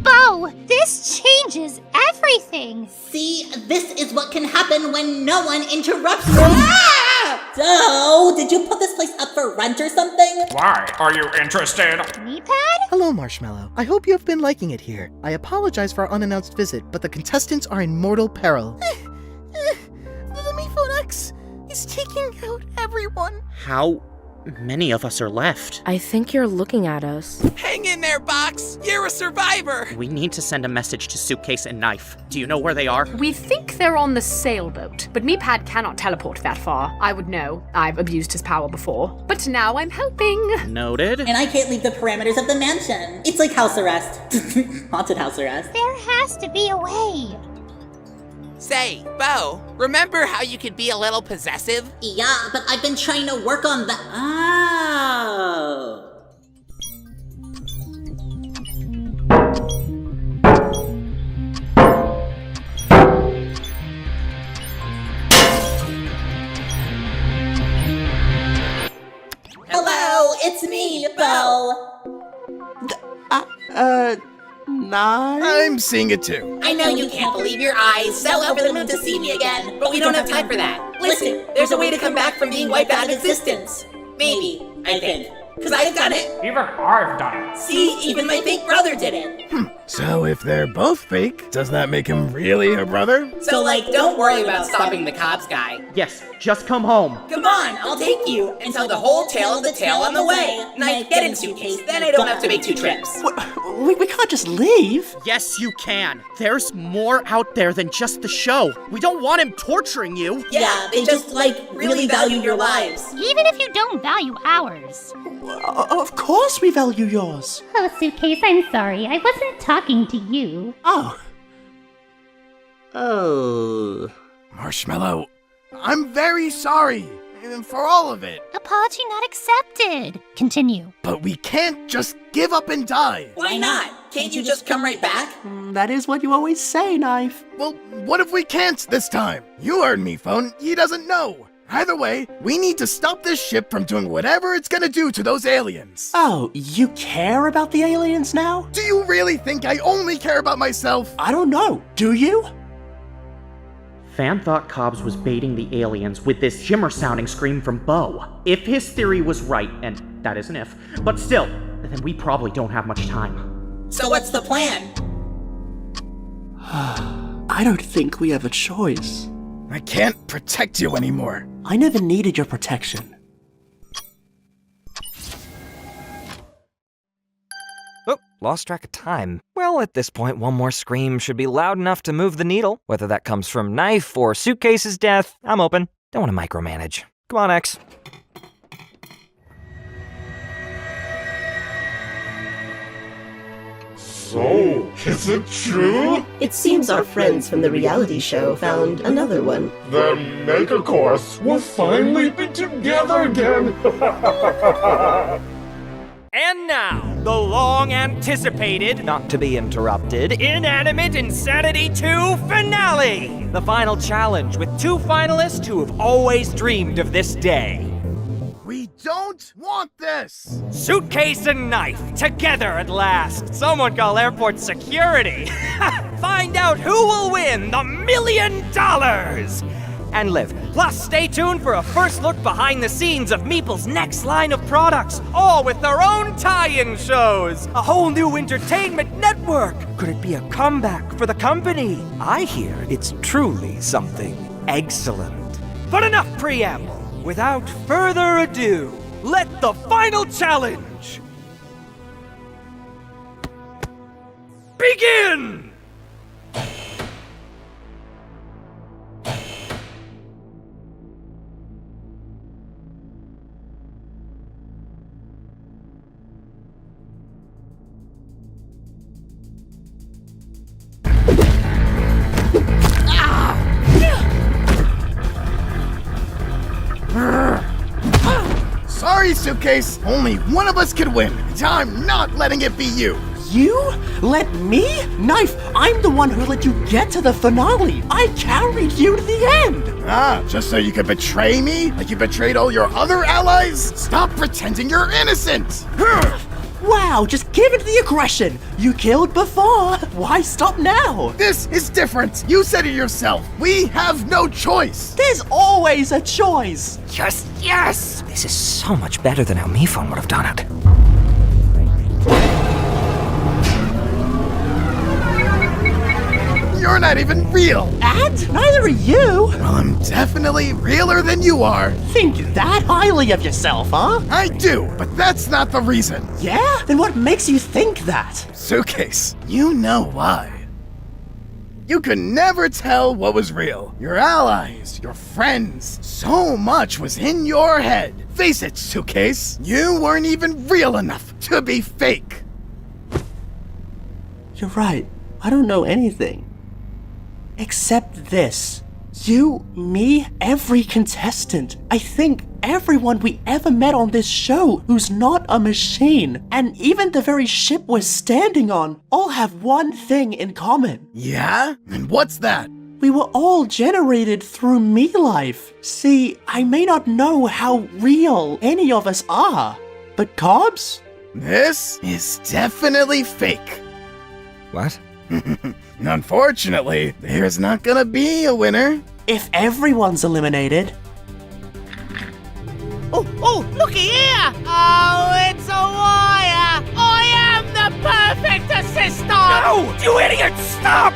Bo, this changes everything. See, this is what can happen when no one interrupts me. Ah! So, did you put this place up for rent or something? Why? Are you interested? Meatpad? Hello, Marshmallow. I hope you have been liking it here. I apologize for our unannounced visit, but the contestants are in mortal peril. The Meatphone X is taking out everyone. How many of us are left? I think you're looking at us. Hang in there, Box! You're a survivor! We need to send a message to Suitcase and Knife. Do you know where they are? We think they're on the sailboat, but Meatpad cannot teleport that far. I would know. I've abused his power before. But now I'm helping. Noted. And I can't leave the parameters of the mansion. It's like house arrest. Haunted house arrest. There has to be a way. Say, Bo, remember how you could be a little possessive? Yeah, but I've been trying to work on that. Oh. Hello, it's me, Bo. Knife? I'm seeing it too. I know you can't believe your eyes, so over the moon to see me again, but we don't have time for that. Listen, there's a way to come back from being wiped out of existence. Maybe, I think. Because I've done it. Even I've done it. See, even my fake brother did it. So if they're both fake, does that make him really her brother? So, don't worry about stopping the cops guy. Yes, just come home. Come on, I'll take you, and tell the whole tale of the tale on the way. Knife, get in Suitcase, then I don't have to make 2 trips. We can't just leave. Yes, you can. There's more out there than just the show. We don't want him torturing you. Yeah, they just, really value your lives. Even if you don't value ours. Of course we value yours. Oh, Suitcase, I'm sorry. I wasn't talking to you. Oh. Marshmallow, I'm very sorry for all of it. Apology not accepted. Continue. But we can't just give up and die. Why not? Can't you just come right back? That is what you always say, Knife. Well, what if we can't this time? You heard me, Phone. He doesn't know. Either way, we need to stop this ship from doing whatever it's gonna do to those aliens. Oh, you care about the aliens now? Do you really think I only care about myself? I don't know. Do you? Fan thought Cobbs was baiting the aliens with this shimmer-sounding scream from Bo. If his theory was right, and that is an if, but still, then we probably don't have much time. So what's the plan? I don't think we have a choice. I can't protect you anymore. I never needed your protection. Oh, lost track of time. Well, at this point, one more scream should be loud enough to move the needle. Whether that comes from Knife or Suitcase's death, I'm open. Don't want to micromanage. Come on, X. So, is it true? It seems our friends from the reality show found another one. The Megacorps will finally be together again! And now, the long-anticipated, not to be interrupted, Inanimate Insanity 2 finale! The final challenge with 2 finalists who have always dreamed of this day. We don't want this! Suitcase and Knife, together at last! Someone call airport security! Find out who will win the $1 million! And live. Plus, stay tuned for a first look behind the scenes of Meeple's next line of products, all with their own tie-in shows! A whole new entertainment network! Could it be a comeback for the company? I hear it's truly something excellent. But enough preamble! Without further ado, let the final challenge begin! Sorry, Suitcase. Only one of us could win. I'm not letting it be you. You? Let me? Knife, I'm the one who let you get to the finale. I carried you to the end. Ah, just so you could betray me? Like you betrayed all your other allies? Stop pretending you're innocent. Wow, just give it the aggression. You killed before. Why stop now? This is different. You said it yourself. We have no choice. There's always a choice. Just yes! This is so much better than how Mifune would have done it. You're not even real. And neither are you. Well, I'm definitely realer than you are. Think that highly of yourself, huh? I do, but that's not the reason. Yeah? Then what makes you think that? Suitcase, you know why. You could never tell what was real. Your allies, your friends, so much was in your head. Face it, Suitcase, you weren't even real enough to be fake. You're right. I don't know anything. Except this. You, me, every contestant. I think everyone we ever met on this show who's not a machine, and even the very ship we're standing on, all have one thing in common. Yeah? And what's that? We were all generated through me life. See, I may not know how real any of us are, but Cobbs? This is definitely fake. What? Unfortunately, there's not gonna be a winner. If everyone's eliminated. Oh, looky here! Oh, it's a wire! I am the perfect assistant! No! You idiot! Stop!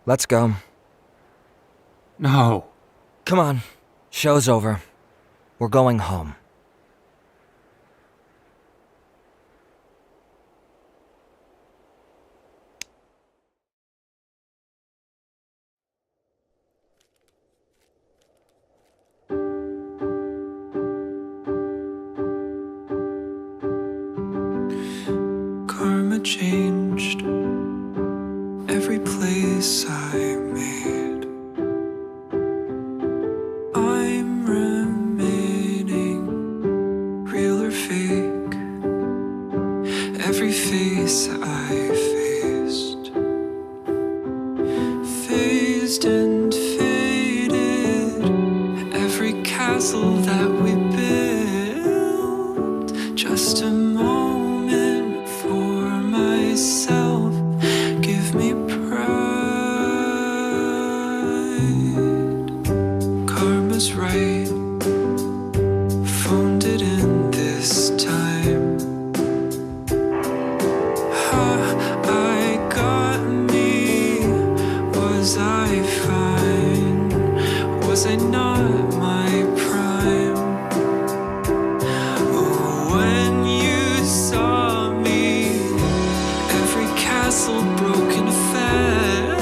Let's go. No. Come on. Show's over. We're going home. Karma changed every place I made. I'm remaining real or fake. Every face I faced, phased and faded. Every castle that we built, just a moment for myself. Give me pride. Karma's right. Phoned it in this time. I got me. Was I fine? Was I not my prime? When you saw me, every castle broken fell.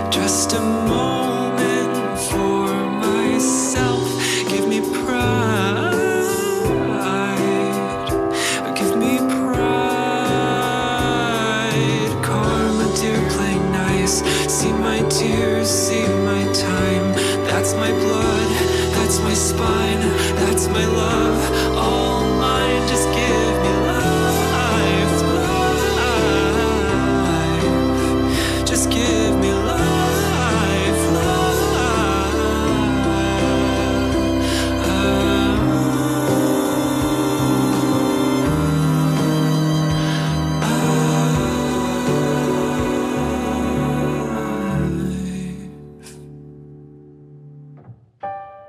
Just a moment for myself. Give me pride. Give me pride. Karma, dear, play nice. See my tears, see my time. That's my blood, that's my spine, that's my love. All mine, just give me life, life. Just give me life,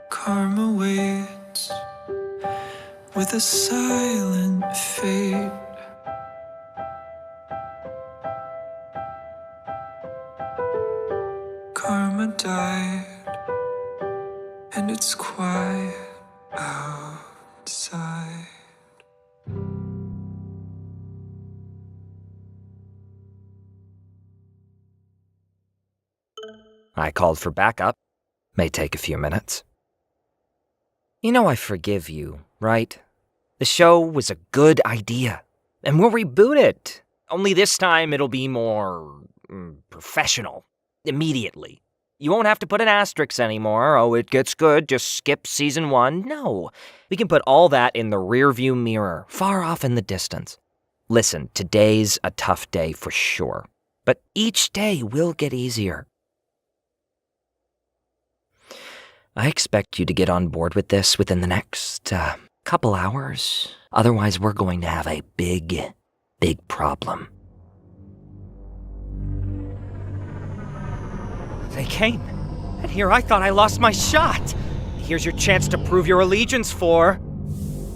Karma waits with a silent fate. Karma died, and it's quiet out decide. I called for backup. May take a few minutes. You know I forgive you, right? The show was a good idea, and we'll reboot it. Only this time it'll be more professional. Immediately. You won't have to put an asterisk anymore. Oh, it gets good, just skip season 1. No. We can put all that in the rearview mirror, far off in the distance. Listen, today's a tough day for sure, but each day will get easier. I expect you to get on board with this within the next couple hours. Otherwise, we're going to have a big problem. They came, and here I thought I lost my shot. Here's your chance to prove your allegiance for...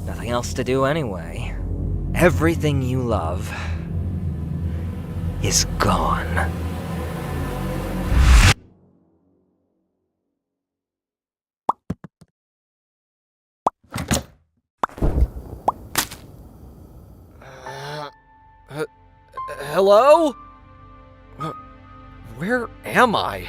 nothing else to do anyway. Everything you love is gone. Hello? Where am I?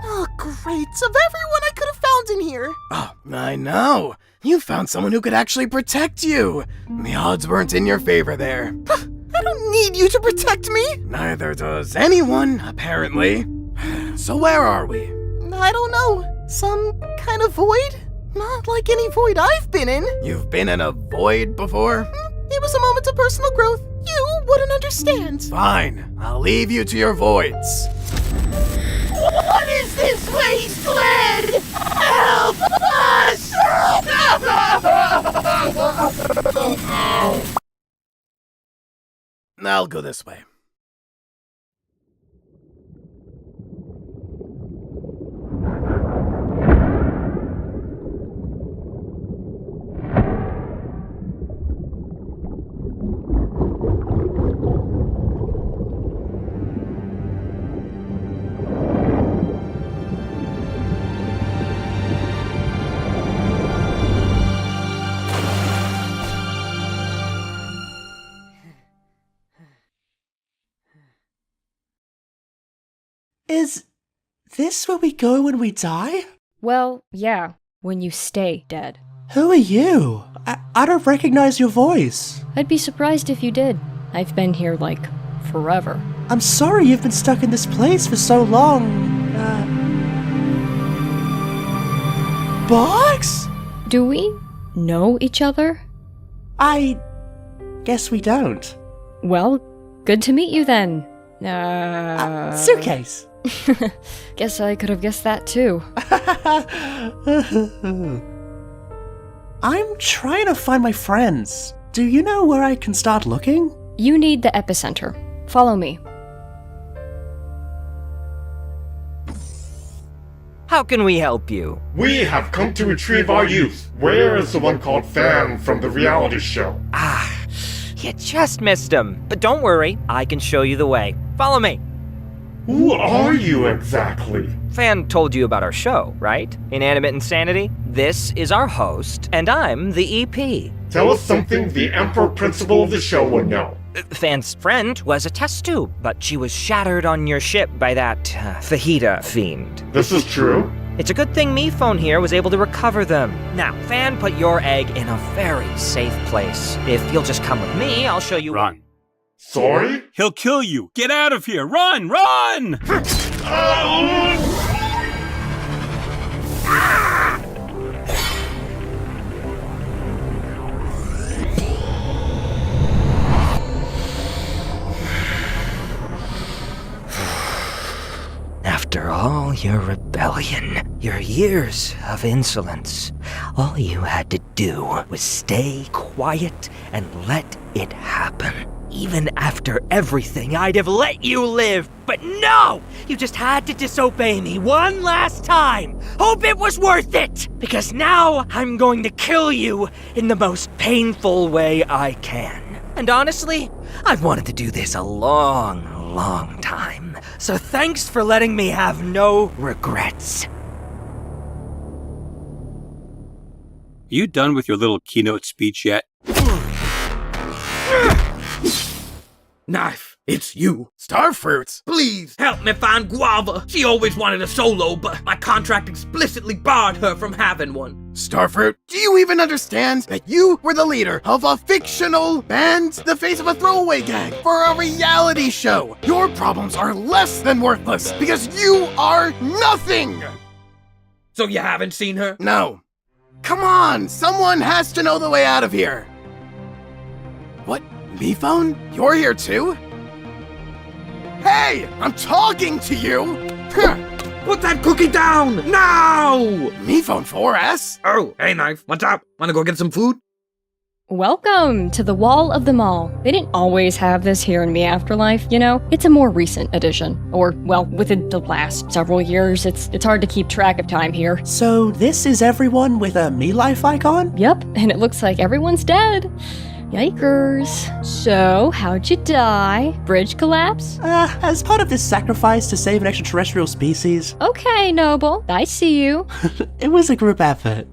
Oh, great. Of everyone I could have found in here. Oh, I know. You found someone who could actually protect you. The odds weren't in your favor there. I don't need you to protect me. Neither does anyone, apparently. So where are we? I don't know. Some kind of void? Not like any void I've been in. You've been in a void before? It was a moment of personal growth. You wouldn't understand. Fine. I'll leave you to your voids. What is this wasteland? Help us! I'll go this way. Is this where we go when we die? Well, yeah, when you stay dead. Who are you? I don't recognize your voice. I'd be surprised if you did. I've been here, like, forever. I'm sorry you've been stuck in this place for so long. Box? Do we know each other? I guess we don't. Well, good to meet you then. Suitcase. Guess I could have guessed that too. I'm trying to find my friends. Do you know where I can start looking? You need the epicenter. Follow me. How can we help you? We have come to retrieve our youth. Where is the one called Fan from the reality show? You just missed him. But don't worry, I can show you the way. Follow me. Who are you exactly? Fan told you about our show, right? Inanimate Insanity? This is our host, and I'm the EP. Tell us something the Emperor Principal of the show would know. Fan's friend was a test tube, but she was shattered on your ship by that fajita fiend. This is true? It's a good thing me phone here was able to recover them. Now, Fan put your egg in a very safe place. If you'll just come with me, I'll show you... Run. Sorry? He'll kill you. Get out of here. Run! Run! After all your rebellion, your years of insolence, all you had to do was stay quiet and let it happen. Even after everything, I'd have let you live, but no! You just had to disobey me one last time. Hope it was worth it, because now I'm going to kill you in the most painful way I can. And honestly, I've wanted to do this a long time. So thanks for letting me have no regrets. You done with your little keynote speech yet? Knife, it's you. Starfruit, Please help me find Guava. She always wanted a solo, but my contract explicitly barred her from having one. Starfruit, do you even understand that you were the leader of a fictional band, the face of a throwaway gang, for a reality show? Your problems are less than worthless because you are nothing! So you haven't seen her? No. Come on, someone has to know the way out of here. What? Me phone? You're here too? Hey, I'm talking to you! Put that cookie down! Now! Me phone 4S? Oh, hey Knife, what's up? Wanna go get some food? Welcome to the Wall of the Mall. They didn't always have this here in Me Afterlife, you know? It's a more recent addition. Or, well, within the last several years. It's hard to keep track of time here. So this is everyone with a Me Life icon? Yep, and it looks like everyone's dead. Yikers. So, how'd you die? Bridge collapse? As part of this sacrifice to save an extraterrestrial species. Okay, Noble. I see you. It was a group effort.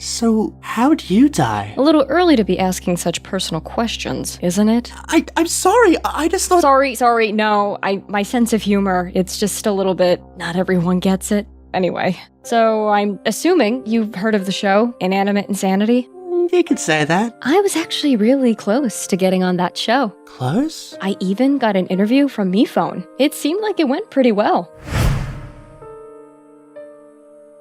So how'd you die? A little early to be asking such personal questions, isn't it? I'm sorry, I just thought— Sorry, no, my sense of humor, it's just a little bit, not everyone gets it. Anyway, so I'm assuming you've heard of the show, Inanimate Insanity? You could say that. I was actually really close to getting on that show. Close? I even got an interview from MePhone. It seemed like it went pretty well.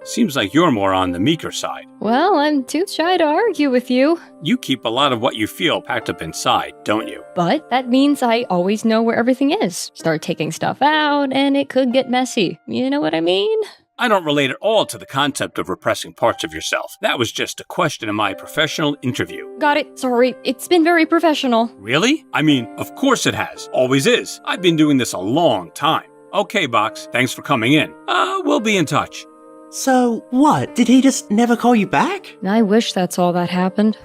Seems like you're more on the meeker side. Well, I'm too shy to argue with you. You keep a lot of what you feel packed up inside, don't you? But that means I always know where everything is. Start taking stuff out, and it could get messy. You know what I mean? I don't relate at all to the concept of repressing parts of yourself. That was just a question in my professional interview. Got it. Sorry. It's been very professional. Really? I mean, of course it has. Always is. I've been doing this a long time. Okay, Box. Thanks for coming in. We'll be in touch. So, what? Did he just never call you back? I wish that's all that happened.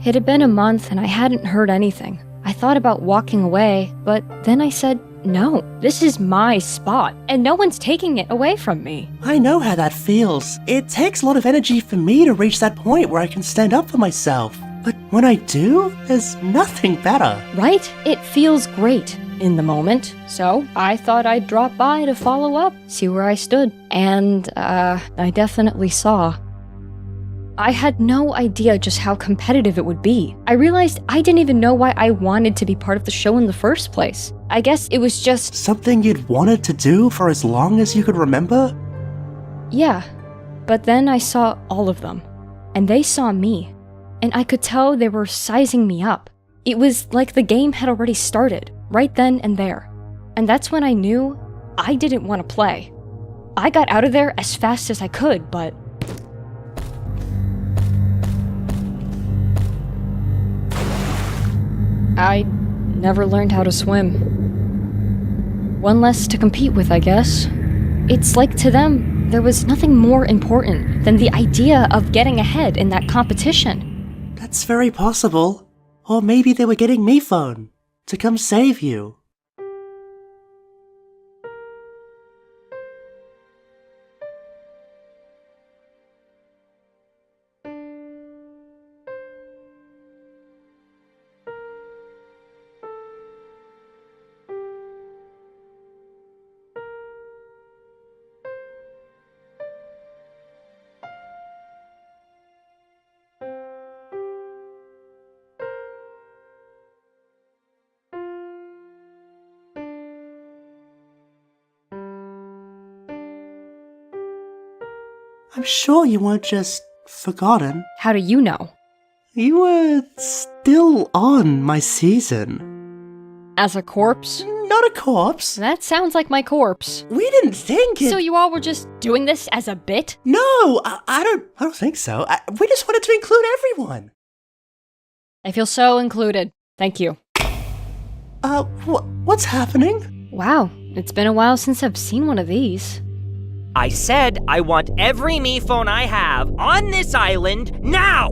It had been a month and I hadn't heard anything. I thought about walking away, but then I said, no, this is my spot, and no one's taking it away from me. I know how that feels. It takes a lot of energy for me to reach that point where I can stand up for myself. But when I do, there's nothing better. Right? It feels great in the moment. So I thought I'd drop by to follow up, see where I stood. And, I definitely saw. I had no idea just how competitive it would be. I realized I didn't even know why I wanted to be part of the show in the first place. I guess it was just something you'd wanted to do for as long as you could remember? Yeah. But then I saw all of them. And they saw me. And I could tell they were sizing me up. It was like the game had already started, right then and there. And that's when I knew I didn't want to play. I got out of there as fast as I could, but I never learned how to swim. One less to compete with, I guess. It's like to them, there was nothing more important than the idea of getting ahead in that competition. That's very possible. Or maybe they were getting MePhone to come save you. I'm sure you weren't just forgotten. How do you know? You were still on my season. As a corpse? Not a corpse. That sounds like my corpse. We didn't think it. So you all were just doing this as a bit? No, I don't think so. We just wanted to include everyone. I feel so included. Thank you. What's happening? Wow, it's been a while since I've seen one of these. I said I want every MePhone I have on this island now!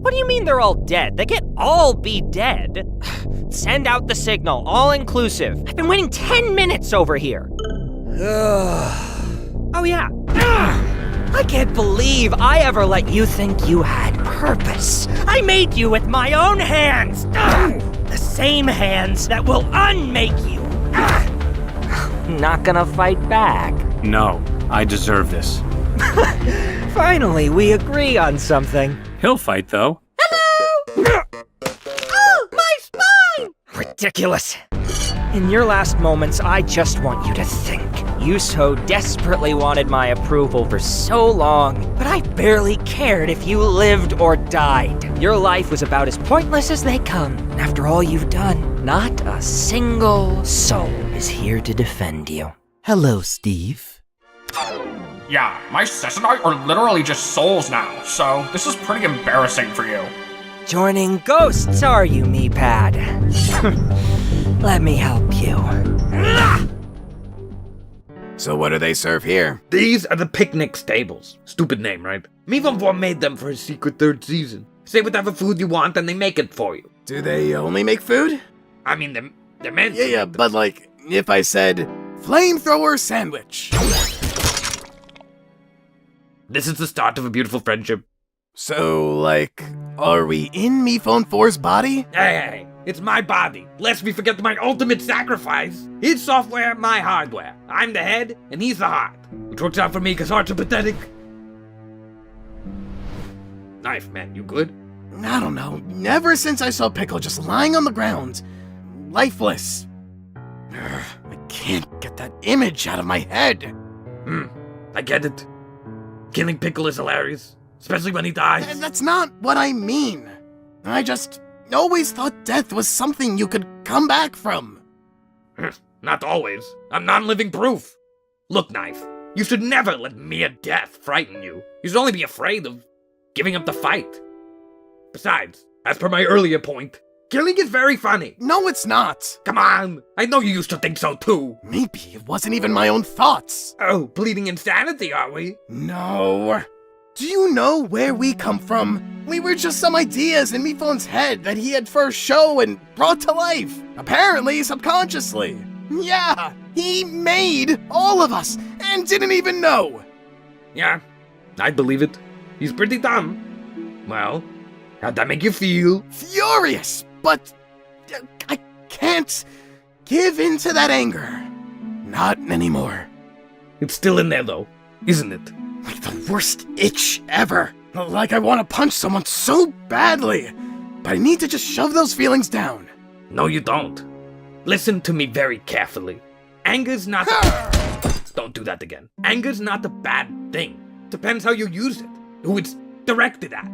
What do you mean they're all dead? They can't all be dead. Send out the signal, all inclusive. I've been waiting 10 minutes over here. Oh yeah. I can't believe I ever let you think you had purpose. I made you with my own hands. The same hands that will unmake you. Not gonna fight back. No, I deserve this. Finally, we agree on something. He'll fight, though. Oh, my spine! Ridiculous. In your last moments, I just want you to think. You so desperately wanted my approval for so long, but I barely cared if you lived or died. Your life was about as pointless as they come. After all you've done, not a single soul is here to defend you. Hello, Steve. Yeah, my sis and I are literally just souls now, so this is pretty embarrassing for you. Joining ghosts, are you, me-pad? Let me help you. So what do they serve here? These are the picnic stables. Stupid name, right? Mifon 4 made them for his secret third season. Say whatever food you want and they make it for you. Do they only make food? I mean, they're meant to. Yeah, but like, if I said, flamethrower sandwich. This is the start of a beautiful friendship. So, like, are we in Mifon 4's body? Hey, it's my body. Lest we forget my ultimate sacrifice. His software, my hardware. I'm the head, and he's the heart. Which works out for me because hearts are pathetic. Knife, man, you good? I don't know. Ever since I saw Pickle just lying on the ground, lifeless. I can't get that image out of my head. I get it. Killing Pickle is hilarious. Especially when he dies. That's not what I mean. I just always thought death was something you could come back from. Not always. I'm non-living proof. Look, Knife, you should never let mere death frighten you. You should only be afraid of giving up the fight. Besides, as per my earlier point, killing is very funny. No, it's not. Come on, I know you used to think so too. Maybe it wasn't even my own thoughts. Oh, pleading insanity, are we? No. Do you know where we come from? We were just some ideas in Mifon's head that he had first shown and brought to life. Apparently, subconsciously. Yeah, he made all of us and didn't even know. Yeah, I believe it. He's pretty dumb. Well, how'd that make you feel? Furious, but I can't give in to that anger. Not anymore. It's still in there though, isn't it? Like the worst itch ever. Like I want to punch someone so badly. But I need to just shove those feelings down. No, you don't. Listen to me very carefully. Anger's not Don't do that again. Anger's not a bad thing. Depends how you use it. Who it's directed at.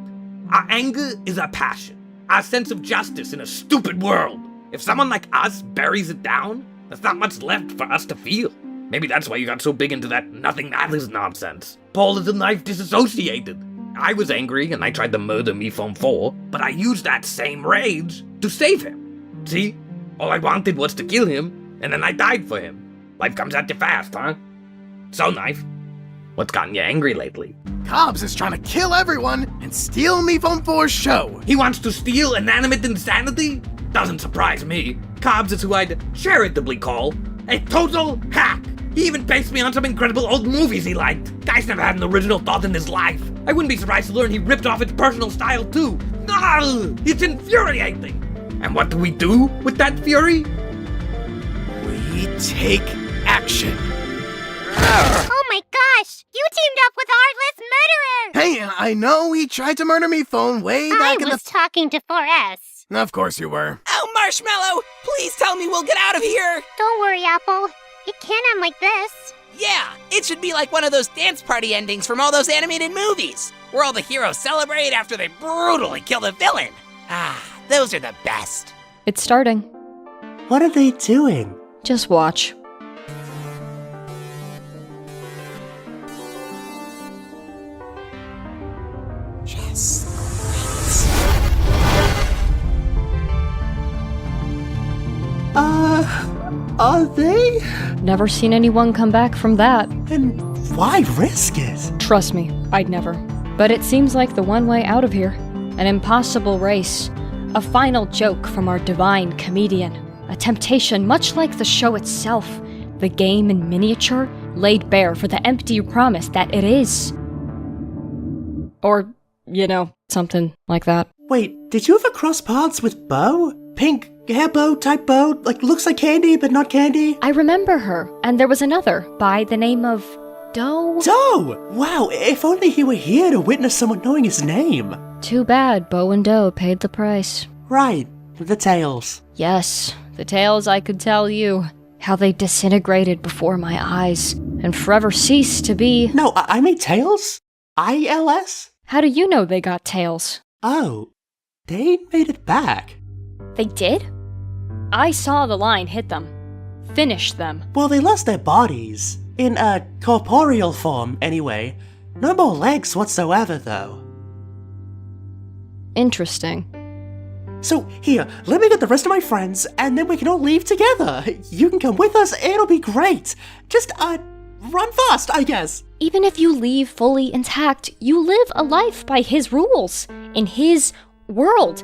Our anger is our passion. Our sense of justice in a stupid world. If someone like us buries it down, there's not much left for us to feel. Maybe that's why you got so big into that nothing matters nonsense. Paul is a knife disassociated. I was angry and I tried to murder Mifon 4, but I used that same rage to save him. See? All I wanted was to kill him, and then I died for him. Life comes at you fast, huh? So, Knife, what's gotten you angry lately? Cobbs is trying to kill everyone and steal Mifon 4's show. He wants to steal inanimate insanity? Doesn't surprise me. Cobbs is who I'd charitably call a total hack. He even based me on some incredible old movies he liked. Guy's never had an original thought in his life. I wouldn't be surprised to learn he ripped off his personal style too. It's infuriating. And what do we do with that fury? We take action. Oh my gosh! You teamed up with Heartless Murderer! Hey, I know he tried to murder Mifon way back in the... I was talking to 4S. Of course you were. Oh, Marshmallow! Please tell me we'll get out of here! Don't worry, Apple. It can't end like this. Yeah, it should be like one of those dance party endings from all those animated movies, where all the heroes celebrate after they brutally kill the villain. Those are the best. It's starting. What are they doing? Just watch. Just Are they? Never seen anyone come back from that. And why risk it? Trust me, I'd never. But it seems like the one way out of here. An impossible race. A final joke from our divine comedian. A temptation much like the show itself. The game in miniature laid bare for the empty promise that it is. Or, something like that. Wait, did you ever cross paths with Bo? Pink hair bow type bow? Like, looks like candy, but not candy? I remember her, and there was another by the name of Doe. Doe! Wow, if only he were here to witness someone knowing his name. Too bad Bo and Doe paid the price. Right, the tales. Yes, the tales I could tell you. How they disintegrated before my eyes, and forever ceased to be... No, I mean tails? ILS? How do you know they got tails? Oh, they made it back. They did? I saw the line hit them. Finish them. Well, they lost their bodies. In a corporeal form, anyway. No more legs whatsoever, though. Interesting. So, here, let me get the rest of my friends, and then we can all leave together. You can come with us, it'll be great. Just, run fast, I guess. Even if you leave fully intact, you live a life by his rules. In his world.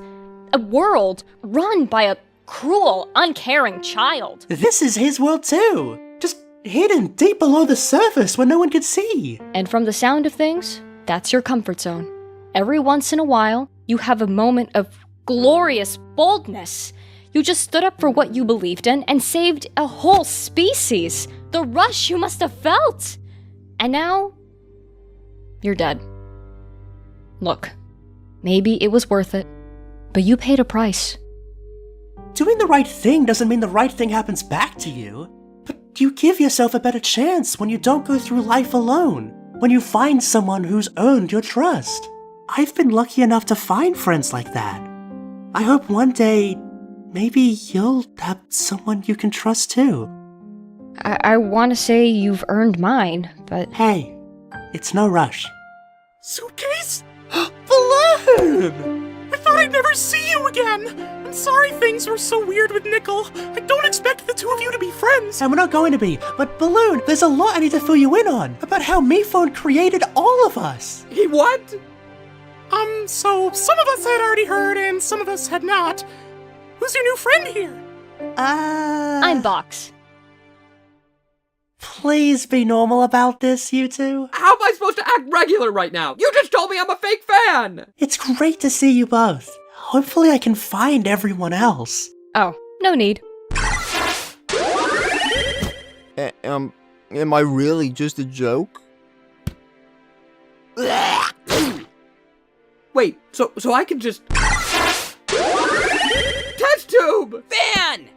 A world run by a cruel, uncaring child. This is his world too. Just hidden deep below the surface where no one could see. And from the sound of things, that's your comfort zone. Every once in a while, you have a moment of glorious boldness. You just stood up for what you believed in and saved a whole species. The rush you must have felt. And now, you're dead. Look, maybe it was worth it, but you paid a price. Doing the right thing doesn't mean the right thing happens back to you, but you give yourself a better chance when you don't go through life alone, when you find someone who's earned your trust. I've been lucky enough to find friends like that. I hope one day, maybe you'll have someone you can trust too. I want to say you've earned mine, but... Hey, it's no rush. Suitcase? Balloon! I thought I'd never see you again! I'm sorry things were so weird with Nickel. I don't expect the two of you to be friends. And we're not going to be, but Balloon, there's a lot I need to fill you in on about how MePhone created all of us. He what? So some of us had already heard and some of us had not. Who's your new friend here? I'm Box. Please be normal about this, you two. How am I supposed to act regular right now? You just told me I'm a fake fan! It's great to see you both. Hopefully I can find everyone else. Oh, no need. Am I really just a joke? Wait, so I can just... Test tube! Fan!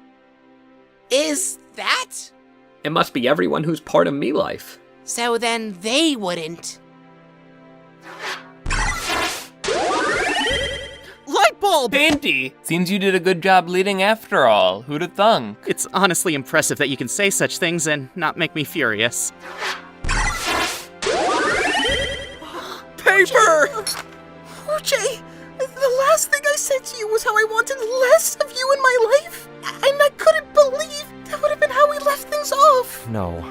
Is that? It must be everyone who's part of me life. So then they wouldn't. Light bulb! Painty! Seems you did a good job leading after all. Who'd have thunk? It's honestly impressive that you can say such things and not make me furious. Paper! OJ, the last thing I said to you was how I wanted less of you in my life, and I couldn't believe that would have been how we left things off. No,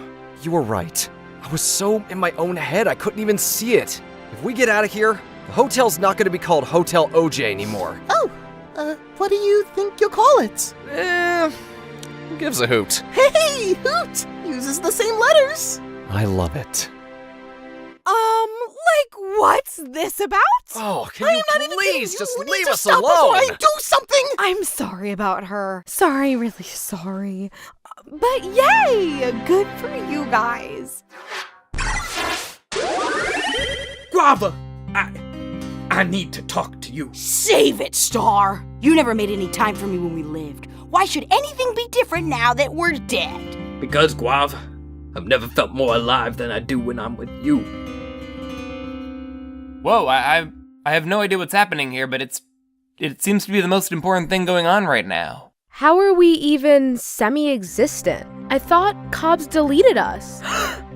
you were right. I was so in my own head I couldn't even see it. If we get out of here, the hotel's not going to be called Hotel OJ anymore. Oh, what do you think you'll call it? Who gives a hoot? Hey, Hoot! Uses the same letters. I love it. What's this about? Oh, can you please just leave us alone? Before I do something! I'm sorry about her. Sorry, really sorry. But yay! Good for you guys. Guava! I need to talk to you. Save it, Star! You never made any time for me when we lived. Why should anything be different now that we're dead? Because, Guava, I've never felt more alive than I do when I'm with you. Whoa, I have no idea what's happening here, but it seems to be the most important thing going on right now. How are we even semi-existent? I thought Cobbs deleted us.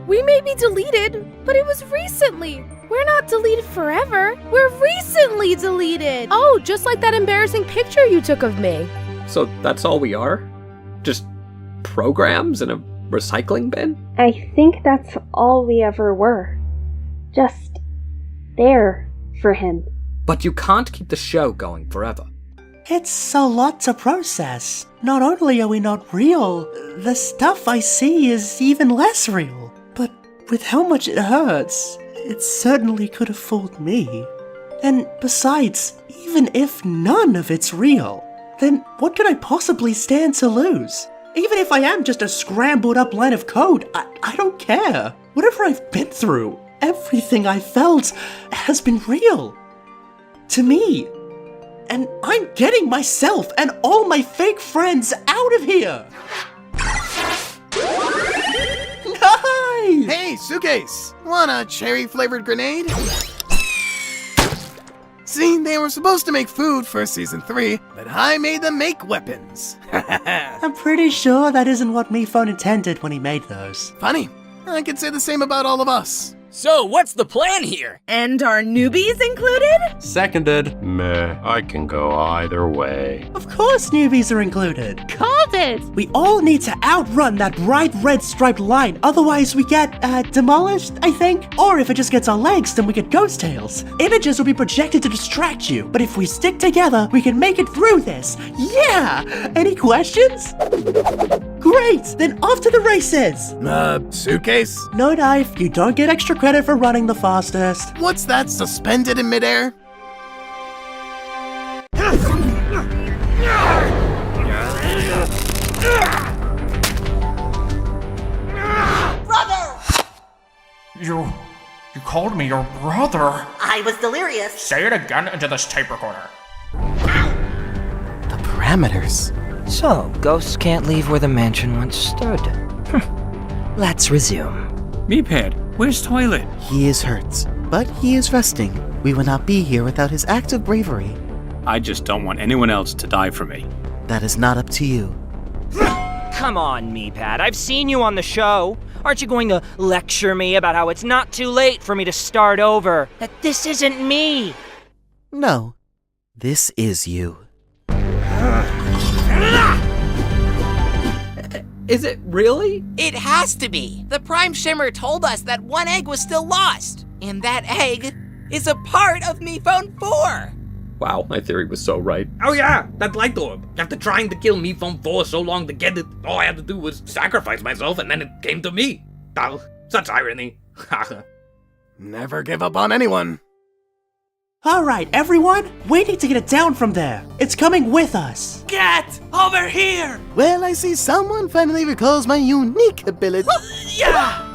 We may be deleted, but it was recently. We're not deleted forever. We're recently deleted. Oh, just like that embarrassing picture you took of me. So that's all we are? Just programs in a recycling bin? I think that's all we ever were. Just there for him. But you can't keep the show going forever. It's a lot to process. Not only are we not real, the stuff I see is even less real. But with how much it hurts, it certainly could have fooled me. And besides, even if none of it's real, then what could I possibly stand to lose? Even if I am just a scrambled up line of code, I don't care. Whatever I've been through, everything I felt has been real. To me. And I'm getting myself and all my fake friends out of here! Nice! Hey, Suitcase! Want a cherry-flavored grenade? See, they were supposed to make food for Season 3, but I made them make weapons. I'm pretty sure that isn't what MePhone intended when he made those. Funny. I could say the same about all of us. So, what's the plan here? And are newbies included? Seconded. Meh, I can go either way. Of course newbies are included. Called it! We all need to outrun that bright red striped line, otherwise we get, demolished, I think? Or if it just gets our legs, then we get ghost tails. Images will be projected to distract you, but if we stick together, we can make it through this. Yeah! Any questions? Great! Then off to the races! Suitcase? No knife, you don't get extra credit for running the fastest. What's that, suspended in midair? Brother! You called me your brother. I was delirious. Say it again into this tape recorder. The parameters. So, ghosts can't leave where the mansion once stood. Let's resume. Meepad, where's Toilet? He is hurt, but he is resting. We would not be here without his act of bravery. I just don't want anyone else to die for me. That is not up to you. Come on, Meepad, I've seen you on the show. Aren't you going to lecture me about how it's not too late for me to start over? That this isn't me? No, this is you. Is it really? It has to be. The Prime Shimmer told us that one egg was still lost, and that egg is a part of MePhone 4. Wow, my theory was so right. Oh yeah, that light orb. After trying to kill MePhone 4 so long to get it, all I had to do was sacrifice myself and then it came to me. Oh, such irony. Never give up on anyone. Alright, everyone, we need to get it down from there. It's coming with us. Get over here! Well, I see someone finally recalls my unique ability. Yeah!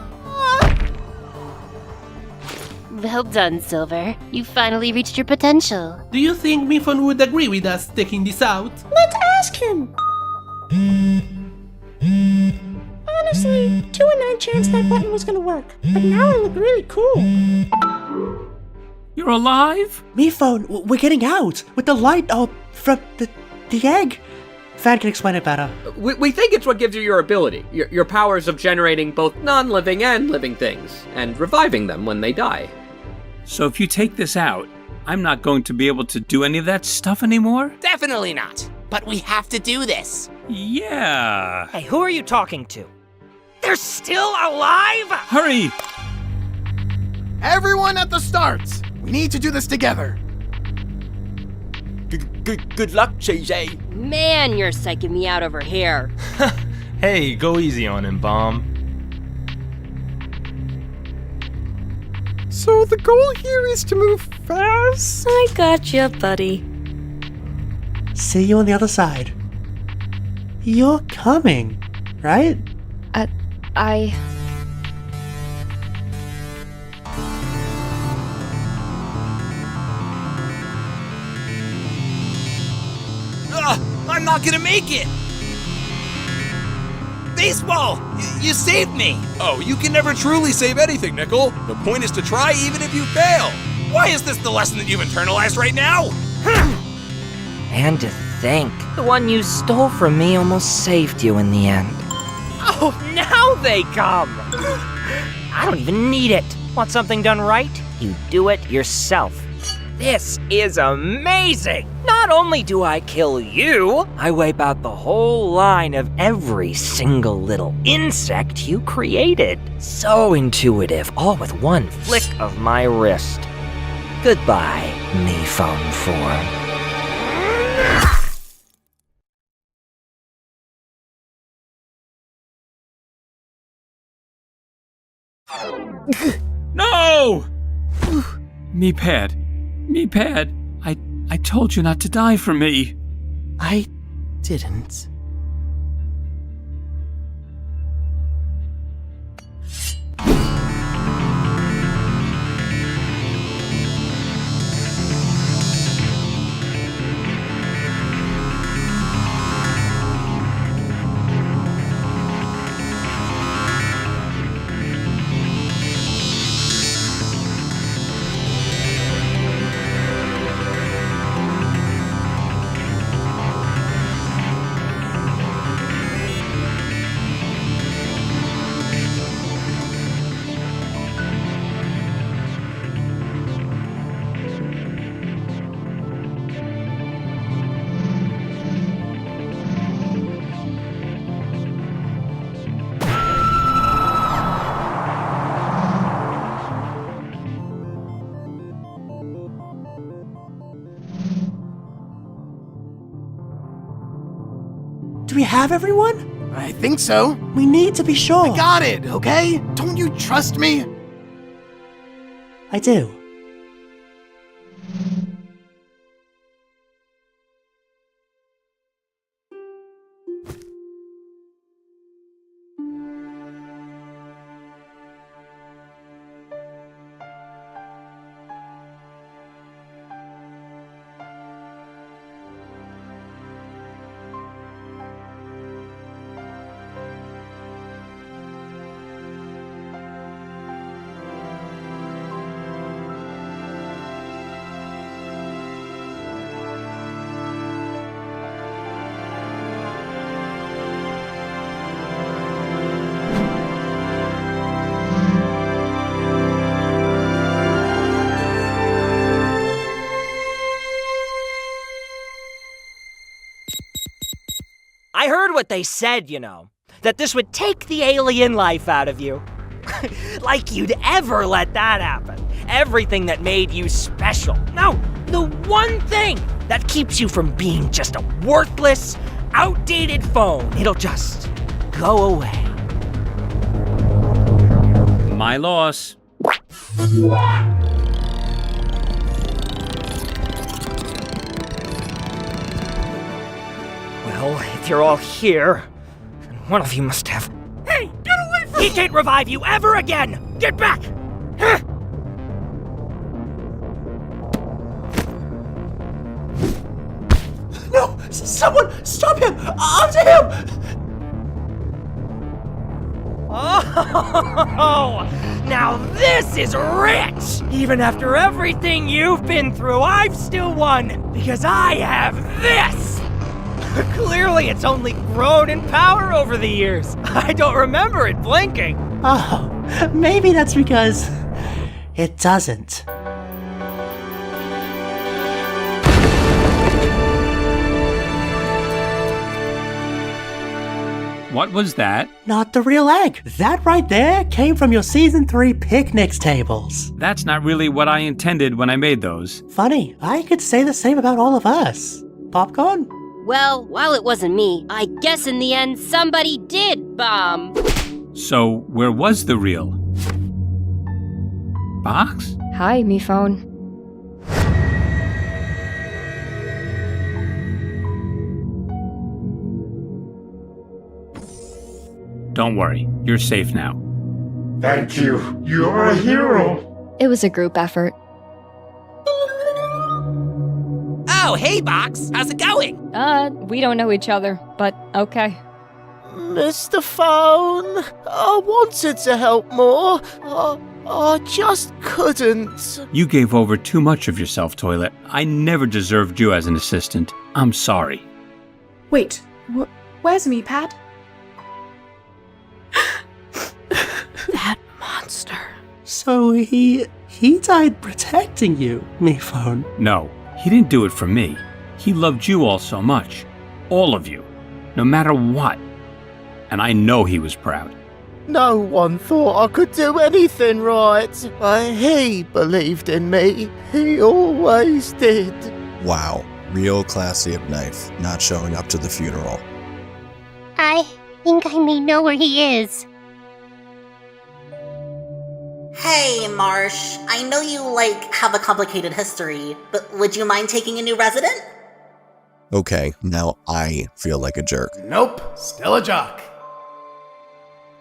Well done, Silver. You finally reached your potential. Do you think MePhone would agree with us taking this out? Let's ask him. Honestly, 2 in 9 chance that button was gonna work. But now it looked really cool. You're alive? MePhone, we're getting out with the light from the egg. Fan can explain it better. We think it's what gives you your ability, your powers of generating both non-living and living things, and reviving them when they die. So if you take this out, I'm not going to be able to do any of that stuff anymore? Definitely not. But we have to do this. Yeah. Hey, who are you talking to? They're still alive? Hurry! Everyone at the start! We need to do this together. Good luck, JJ. Man, you're psyching me out over here. Hey, go easy on him, Bomb. So the goal here is to move fast? I gotcha, buddy. See you on the other side. You're coming, right? I'm not gonna make it! Baseball! You saved me! Oh, you can never truly save anything, Nickel. The point is to try even if you fail. Why is this the lesson that you've internalized right now? And to think, the one you stole from me almost saved you in the end. Oh, now they come! I don't even need it. Want something done right? You do it yourself. This is amazing! Not only do I kill you, I wipe out the whole line of every single little insect you created. So intuitive, all with one flick of my wrist. Goodbye, me phone form. No! Meepad. I told you not to die for me. I didn't. Do we have everyone? I think so. We need to be sure. I got it, okay? Don't you trust me? I do. I heard what they said, that this would take the alien life out of you. Like you'd ever let that happen. Everything that made you special. No, the one thing that keeps you from being just a worthless, outdated phone. It'll just go away. My loss. Well, if you're all here, then one of you must have... Hey, get away from me! He can't revive you ever again! Get back! Huh? No! Someone stop him! After him! Oh, now this is rich! Even after everything you've been through, I've still won, because I have this! Clearly, it's only grown in power over the years. I don't remember it blinking. Oh, maybe that's because it doesn't. What was that? Not the real egg. That right there came from your Season 3 picnics tables. That's not really what I intended when I made those. Funny, I could say the same about all of us. Popcorn? Well, while it wasn't me, I guess in the end somebody did bomb. So, where was the real box? Hi, me phone. Don't worry, you're safe now. Thank you. You're a hero. It was a group effort. Oh, hey, Box. How's it going? We don't know each other, but okay. Mr. Phone, I wanted to help more. I just couldn't. You gave over too much of yourself, Toilet. I never deserved you as an assistant. I'm sorry. Wait, where's Meepad? That monster. So he died protecting you, me phone. No, he didn't do it for me. He loved you all so much. All of you. No matter what. And I know he was proud. No one thought I could do anything right. But he believed in me. He always did. Wow, real classy of Knife, not showing up to the funeral. I think I may know where he is. Hey, Marsh. I know you, have a complicated history, but would you mind taking a new resident? Okay, now I feel like a jerk. Nope, still a jock.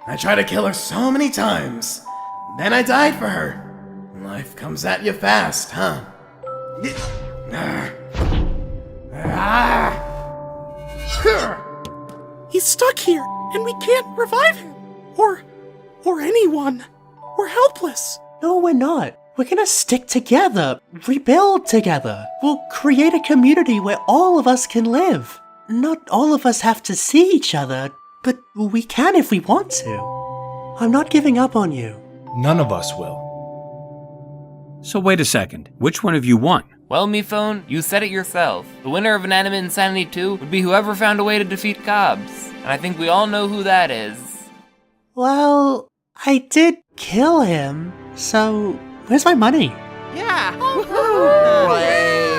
I tried to kill her so many times. Then I died for her. Life comes at you fast, huh? He's stuck here, and we can't revive him. Or anyone. We're helpless. No, we're not. We're gonna stick together, rebuild together. We'll create a community where all of us can live. Not all of us have to see each other, but we can if we want to. I'm not giving up on you. None of us will. So wait a second, which one of you won? Well, Miphone, you said it yourself. The winner of Inanimate Insanity 2 would be whoever found a way to defeat Cobbs. And I think we all know who that is. Well, I did kill him, so where's my money? Yeah.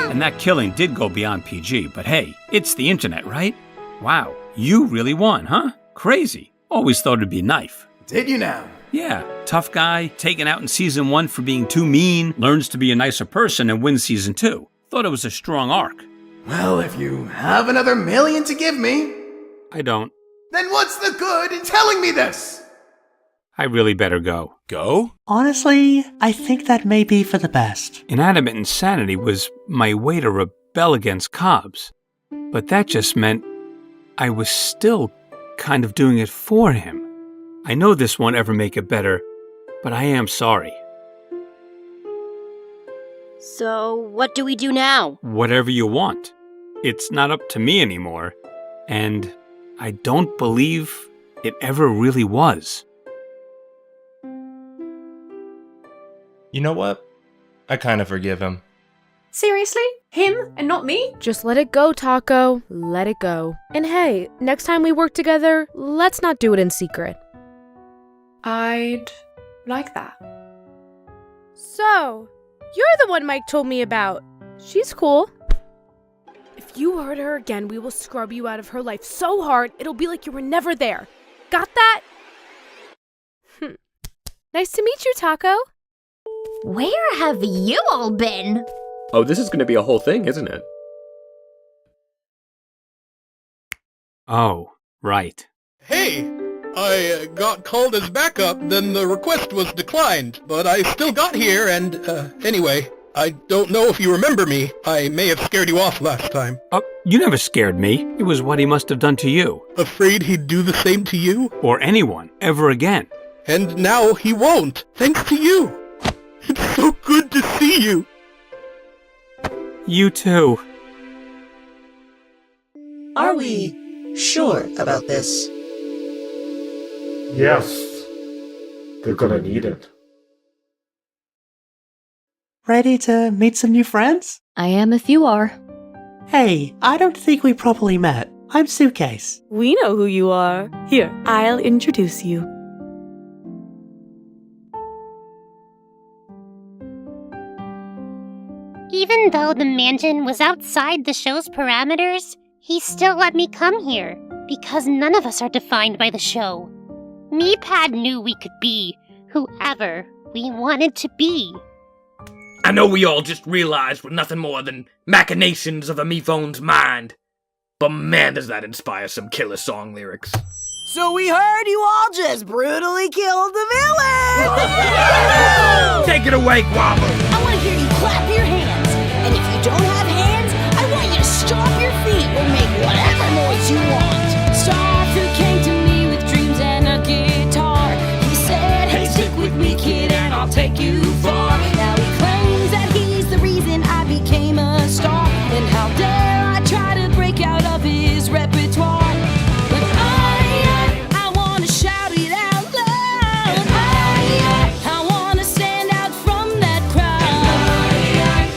And that killing did go beyond PG, but hey, it's the internet, right? Wow, you really won, huh? Crazy. Always thought it'd be Knife. Did you now? Yeah, tough guy, taken out in season 1 for being too mean, learns to be a nicer person and wins season 2. Thought it was a strong arc. Well, if you have another $1 million to give me, I don't. then what's the good in telling me this? I really better go. Go? Honestly, I think that may be for the best. Inanimate Insanity was my way to rebel against Cobbs. But that just meant I was still kind of doing it for him. I know this won't ever make it better, but I am sorry. So, what do we do now? Whatever you want. It's not up to me anymore, and I don't believe it ever really was. You know what? I kind of forgive him. Seriously? Him and not me? Just let it go, Taco. Let it go. And hey, next time we work together, let's not do it in secret. I'd like that. So, you're the one Mike told me about. She's cool. If you hurt her again, we will scrub you out of her life so hard, it'll be like you were never there. Got that? Nice to meet you, Taco. Where have you all been? Oh, this is going to be a whole thing, isn't it? Oh, right. Hey! I got called as backup, then the request was declined, but I still got here and, anyway, I don't know if you remember me. I may have scared you off last time. You never scared me. It was what he must have done to you. Afraid he'd do the same to you? Or anyone, ever again. And now he won't, thanks to you. It's so good to see you. You too. Are we sure about this? Yes. They're gonna need it. Ready to meet some new friends? I am if you are. Hey, I don't think we properly met. I'm Suitcase. We know who you are. Here, I'll introduce you. Even though the mansion was outside the show's parameters, he still let me come here, because none of us are defined by the show. Meepad knew we could be whoever we wanted to be. I know we all just realized we're nothing more than machinations of a Miphone's mind. But man, does that inspire some killer song lyrics. So we heard you all just brutally killed the villain! Take it away, Guava! I want to hear you clap your hands. And if you don't have hands, I want you to stomp your feet or make whatever noise you want. Starfruit came to me with dreams and a guitar. He said, hey, stick with me, kid, and I'll take you far. Now he claims that he's the reason I became a star. And how dare I try to break out of his repertoire. But I want to shout it out loud. I want to stand out from that crowd.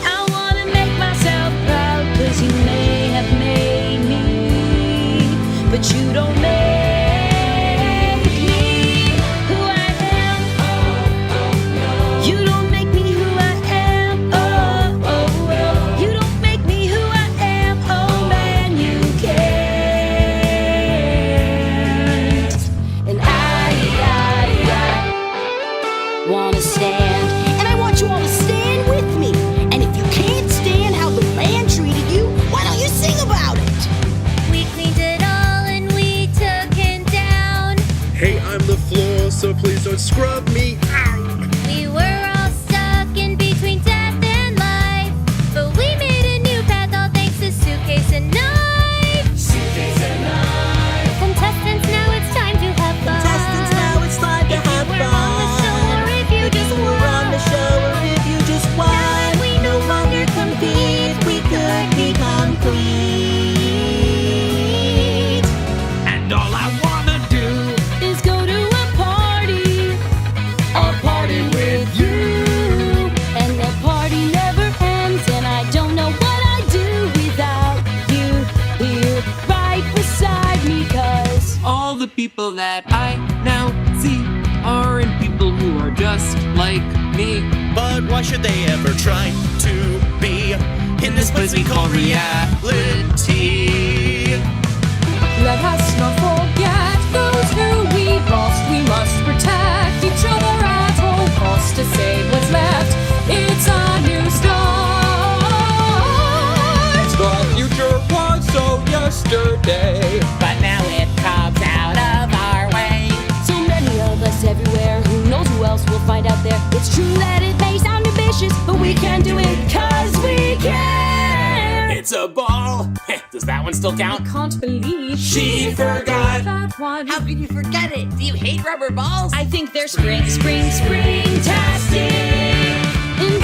I want to make myself proud, 'cause you may have made me, but you don't make me. a knife. CJ's a knife. Contestants, now it's time to have fun. Contestants, now it's time to have If you were fun. on the show or if you just If you were on the show or if you just won, Now that we no longer compete, we could be complete. And all I wanna do Is go to a party with you. And the party never ends, and I don't know what I'd do without you here right beside me, 'cause All the people that I now see are in people who are just like me. But why should they ever try to be in this place we call reality? let us not forget those who we've lost. We must protect each other at all costs to save what's left. It's a new start. the future was so yesterday. But now it comes out of our way. So many of us everywhere, who knows who else will find out there. It's true that it may sound ambitious, but we can do it 'cause we can. It's a ball. Does that one still count? I can't believe She forgot. that one. How can you forget it? Do you hate rubber balls? I think they're spring-tastic. And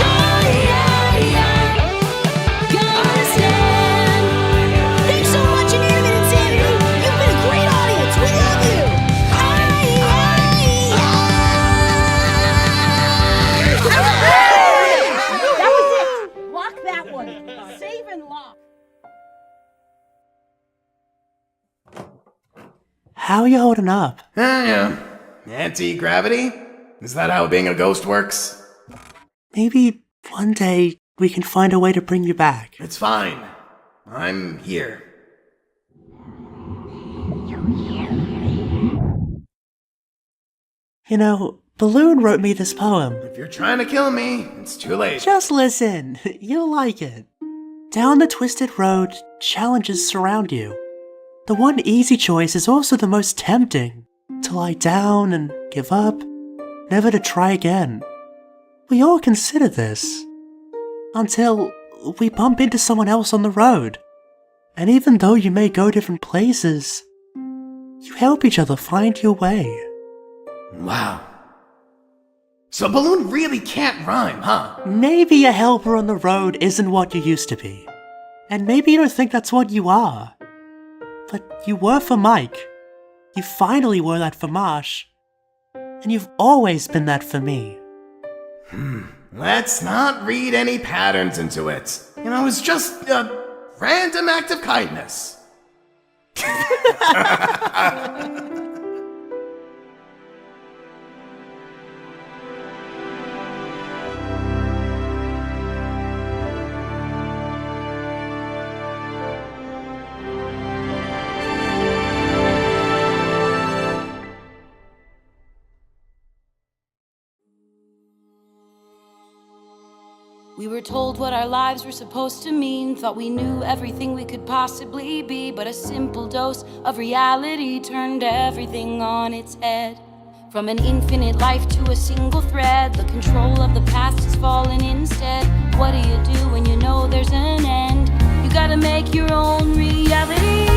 gonna stand. Thanks so much, Inanimate Insanity. You've been a great audience. We love you. That was it. Lock that one. Save and lock. How are you holding up? Yeah. Anti-gravity? Is that how being a ghost works? Maybe one day we can find a way to bring you back. It's fine. I'm here. You know, Balloon wrote me this poem. If you're trying to kill me, it's too late. Just listen, you'll like it. Down the twisted road, challenges surround you. The one easy choice is also the most tempting. To lie down and give up, never to try again. We all consider this. Until we bump into someone else on the road. And even though you may go different places, you help each other find your way. Wow. So Balloon really can't rhyme, huh? Maybe a helper on the road isn't what you used to be. And maybe you don't think that's what you are. But you were for Mike. You finally were that for Marsh. And you've always been that for me. Let's not read any patterns into it. You know, it's just a random act of kindness. We were told what our lives were supposed to mean, thought we knew everything we could possibly be, but a simple dose of reality turned everything on its head. From an infinite life to a single thread, the control of the past has fallen instead. What do you do when you know there's an end? You gotta make your own reality.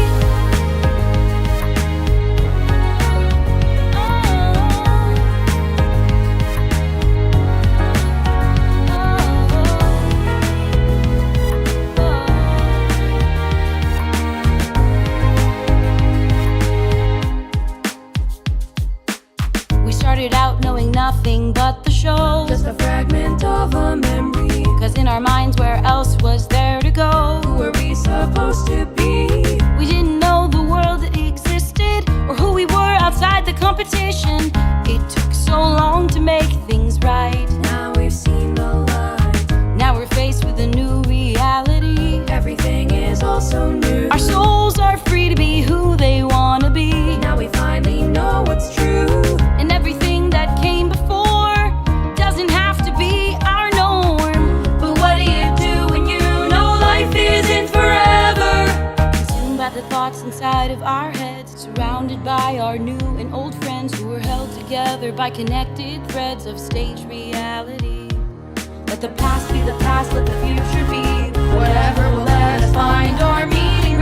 Started out knowing nothing but the show, just a fragment of a memory. Cause in our minds, where else was there to go? Who were we supposed to be? We didn't know the world existed, or who we were outside the competition. It took so long to make things right. Now we've seen the light. Now we're faced with a new reality. Everything is also new. Our souls are free to be who they wanna be. Now we finally know what's true. And everything that came before doesn't have to be our norm. But what do you do when you know life isn't forever? Consumed by the thoughts inside of our heads, surrounded by our new and old friends who were held together by connected threads of stage reality. Let the past be the past, let the future be whatever will let us find our meaning.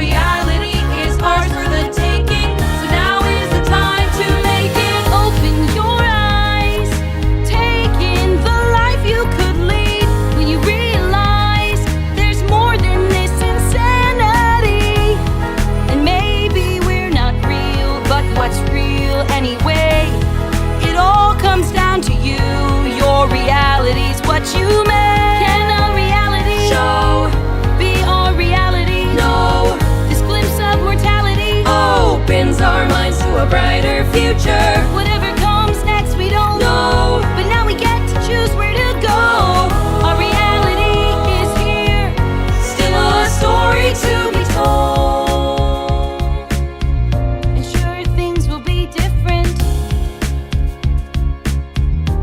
a brighter future. Whatever comes next, we don't know, but now we get to choose where to go. Our reality is here, still a story to be told. And sure, things will be different,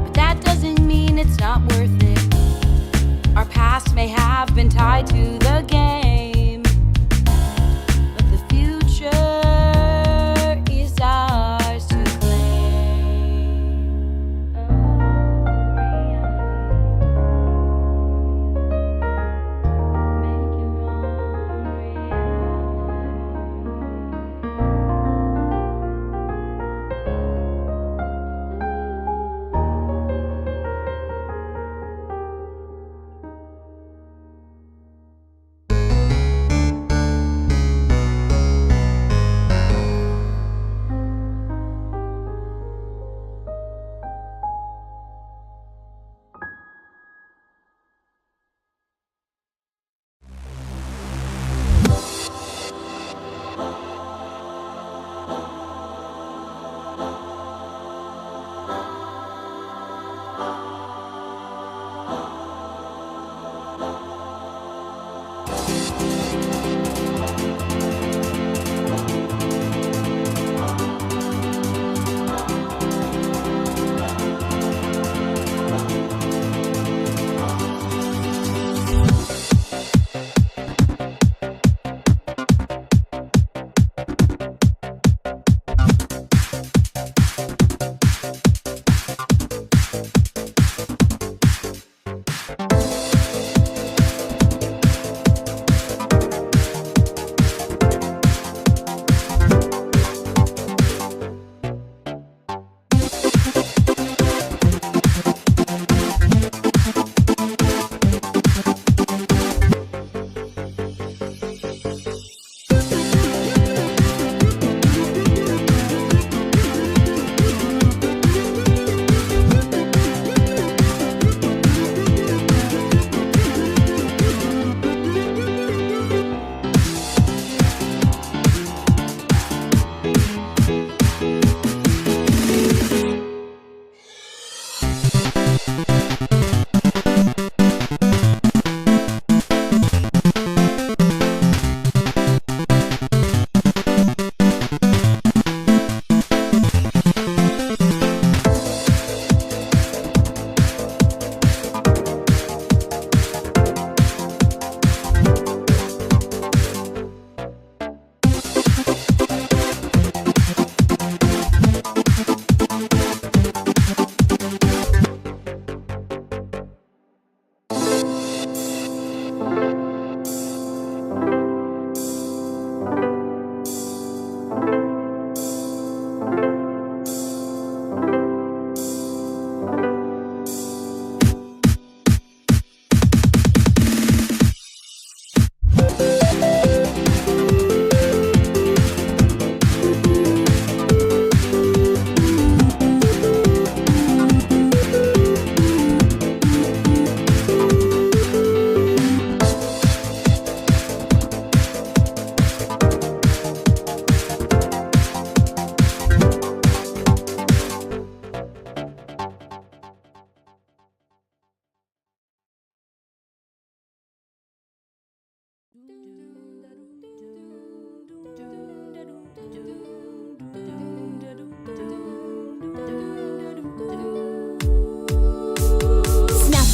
but that doesn't mean it's not worth it. Our past may have been tied to the game, but the future is ours to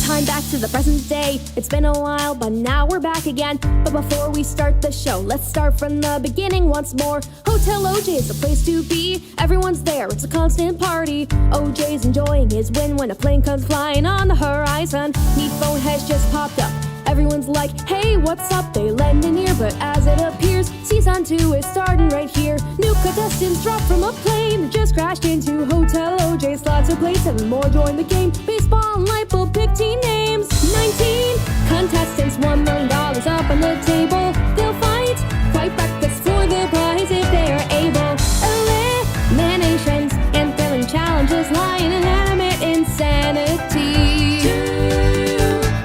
Time back to the present day. It's been a while, but now we're back again. But before we start the show, let's start from the beginning once more. Hotel OJ is the place to be. Everyone's there, it's a constant party. OJ's enjoying his win when a plane comes flying on the horizon. Neat phone has just popped up. Everyone's like, hey, what's up? They lend an ear, but as it appears, Season 2 is starting right here. New contestants drop from a plane that just crashed into Hotel OJ. Slots of plates, 7 more join the game. Baseball and light bulb, pick team names. 19 contestants, $1 million up on the table. They'll fight breakfast for the prize if they are able. Eliminations and thrilling challenges, lying and animate insanity.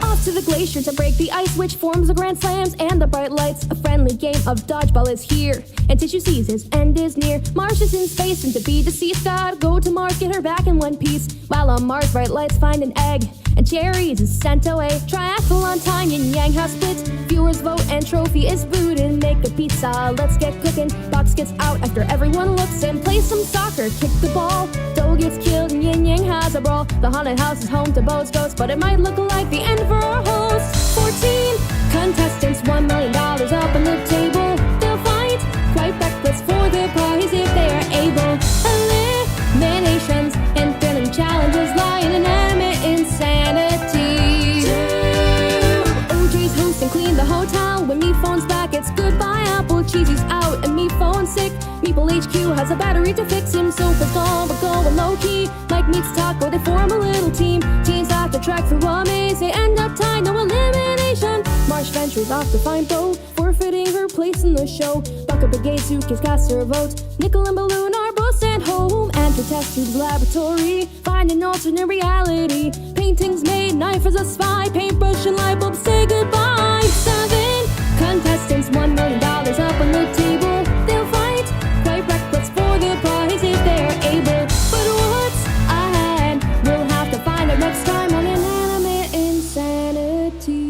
Off to the glacier to break the ice, which forms the grand slams and the bright lights. A friendly game of dodgeball is here, and Tissue sees his end is near. Marsh is in space, and to be deceased, gotta go to Mars, get her back in one piece. While on Mars, bright lights find an egg, and Cherries is sent away. Triathlon time, yin yang house split. Viewers vote and trophy is booted. Make a pizza, let's get cooking. Box gets out after everyone looks and play some soccer. Kick the ball, Doe gets killed and yin yang has a brawl. The haunted house is home to Bo's ghost, but it might look like the end for our host. 14 contestants, $1 million up on the table. They'll fight quite reckless for the prize if they are able. Eliminations and thrilling challenges lie in inanimate insanity. OJ's host and clean the hotel. When me phone's back, it's goodbye Apple. Cheesy's out and me phone's sick. Meeple HQ has a battery to fix him. Sofa's gone, but going low key. Mike meets Taco, they form a little team. Teens have to track through a maze. They end up tied, no elimination. Marsh ventures off to find Bo, forfeiting her place in the show. Buck up a gay suitcase, cast her vote. Nickel and Balloon are both sent home. Enter test tube's laboratory, find an alternate reality. Paintings made, knife as a spy. Paintbrush and light bulb say goodbye. 7 contestants, $1 million up on the table. They'll fight quite reckless for the prize if they're able. But what's ahead? We'll have to find out next time on Inanimate Insanity.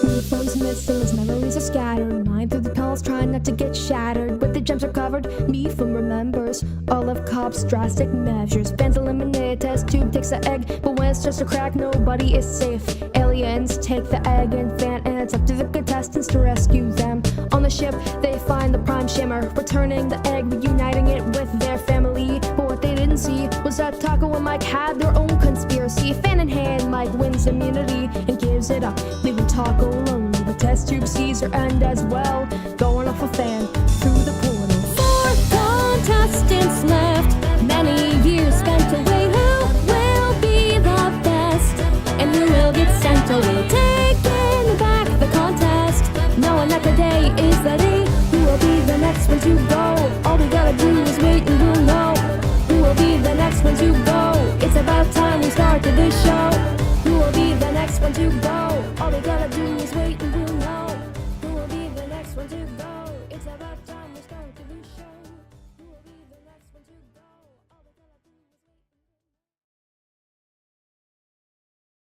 Me phone's missing, his memories are scattered. Mind through the tunnels, trying not to get shattered. But the gems are covered, me phone remembers all of Cobb's drastic measures. Ben's eliminated, test tube takes the egg, but when it's just a crack, nobody is safe. Aliens take the egg and fan, and it's up to the contestants to rescue them. On the ship, they find the prime shimmer, returning the egg, reuniting it with their family. But what they didn't see was that Taco and Mike had their own conspiracy. Fan in hand, Mike wins immunity and gives it up, leaving Taco lonely. The test tube sees her end as well, going off a fan through the portal. 4 contestants left, many years spent away. Who will be the best, and who will get sent away? Taking back the contest, knowing that the day is the day. Who will be the next one to go? All we gotta do is wait and we'll know. Who will be the next one to go? It's about time we started this show.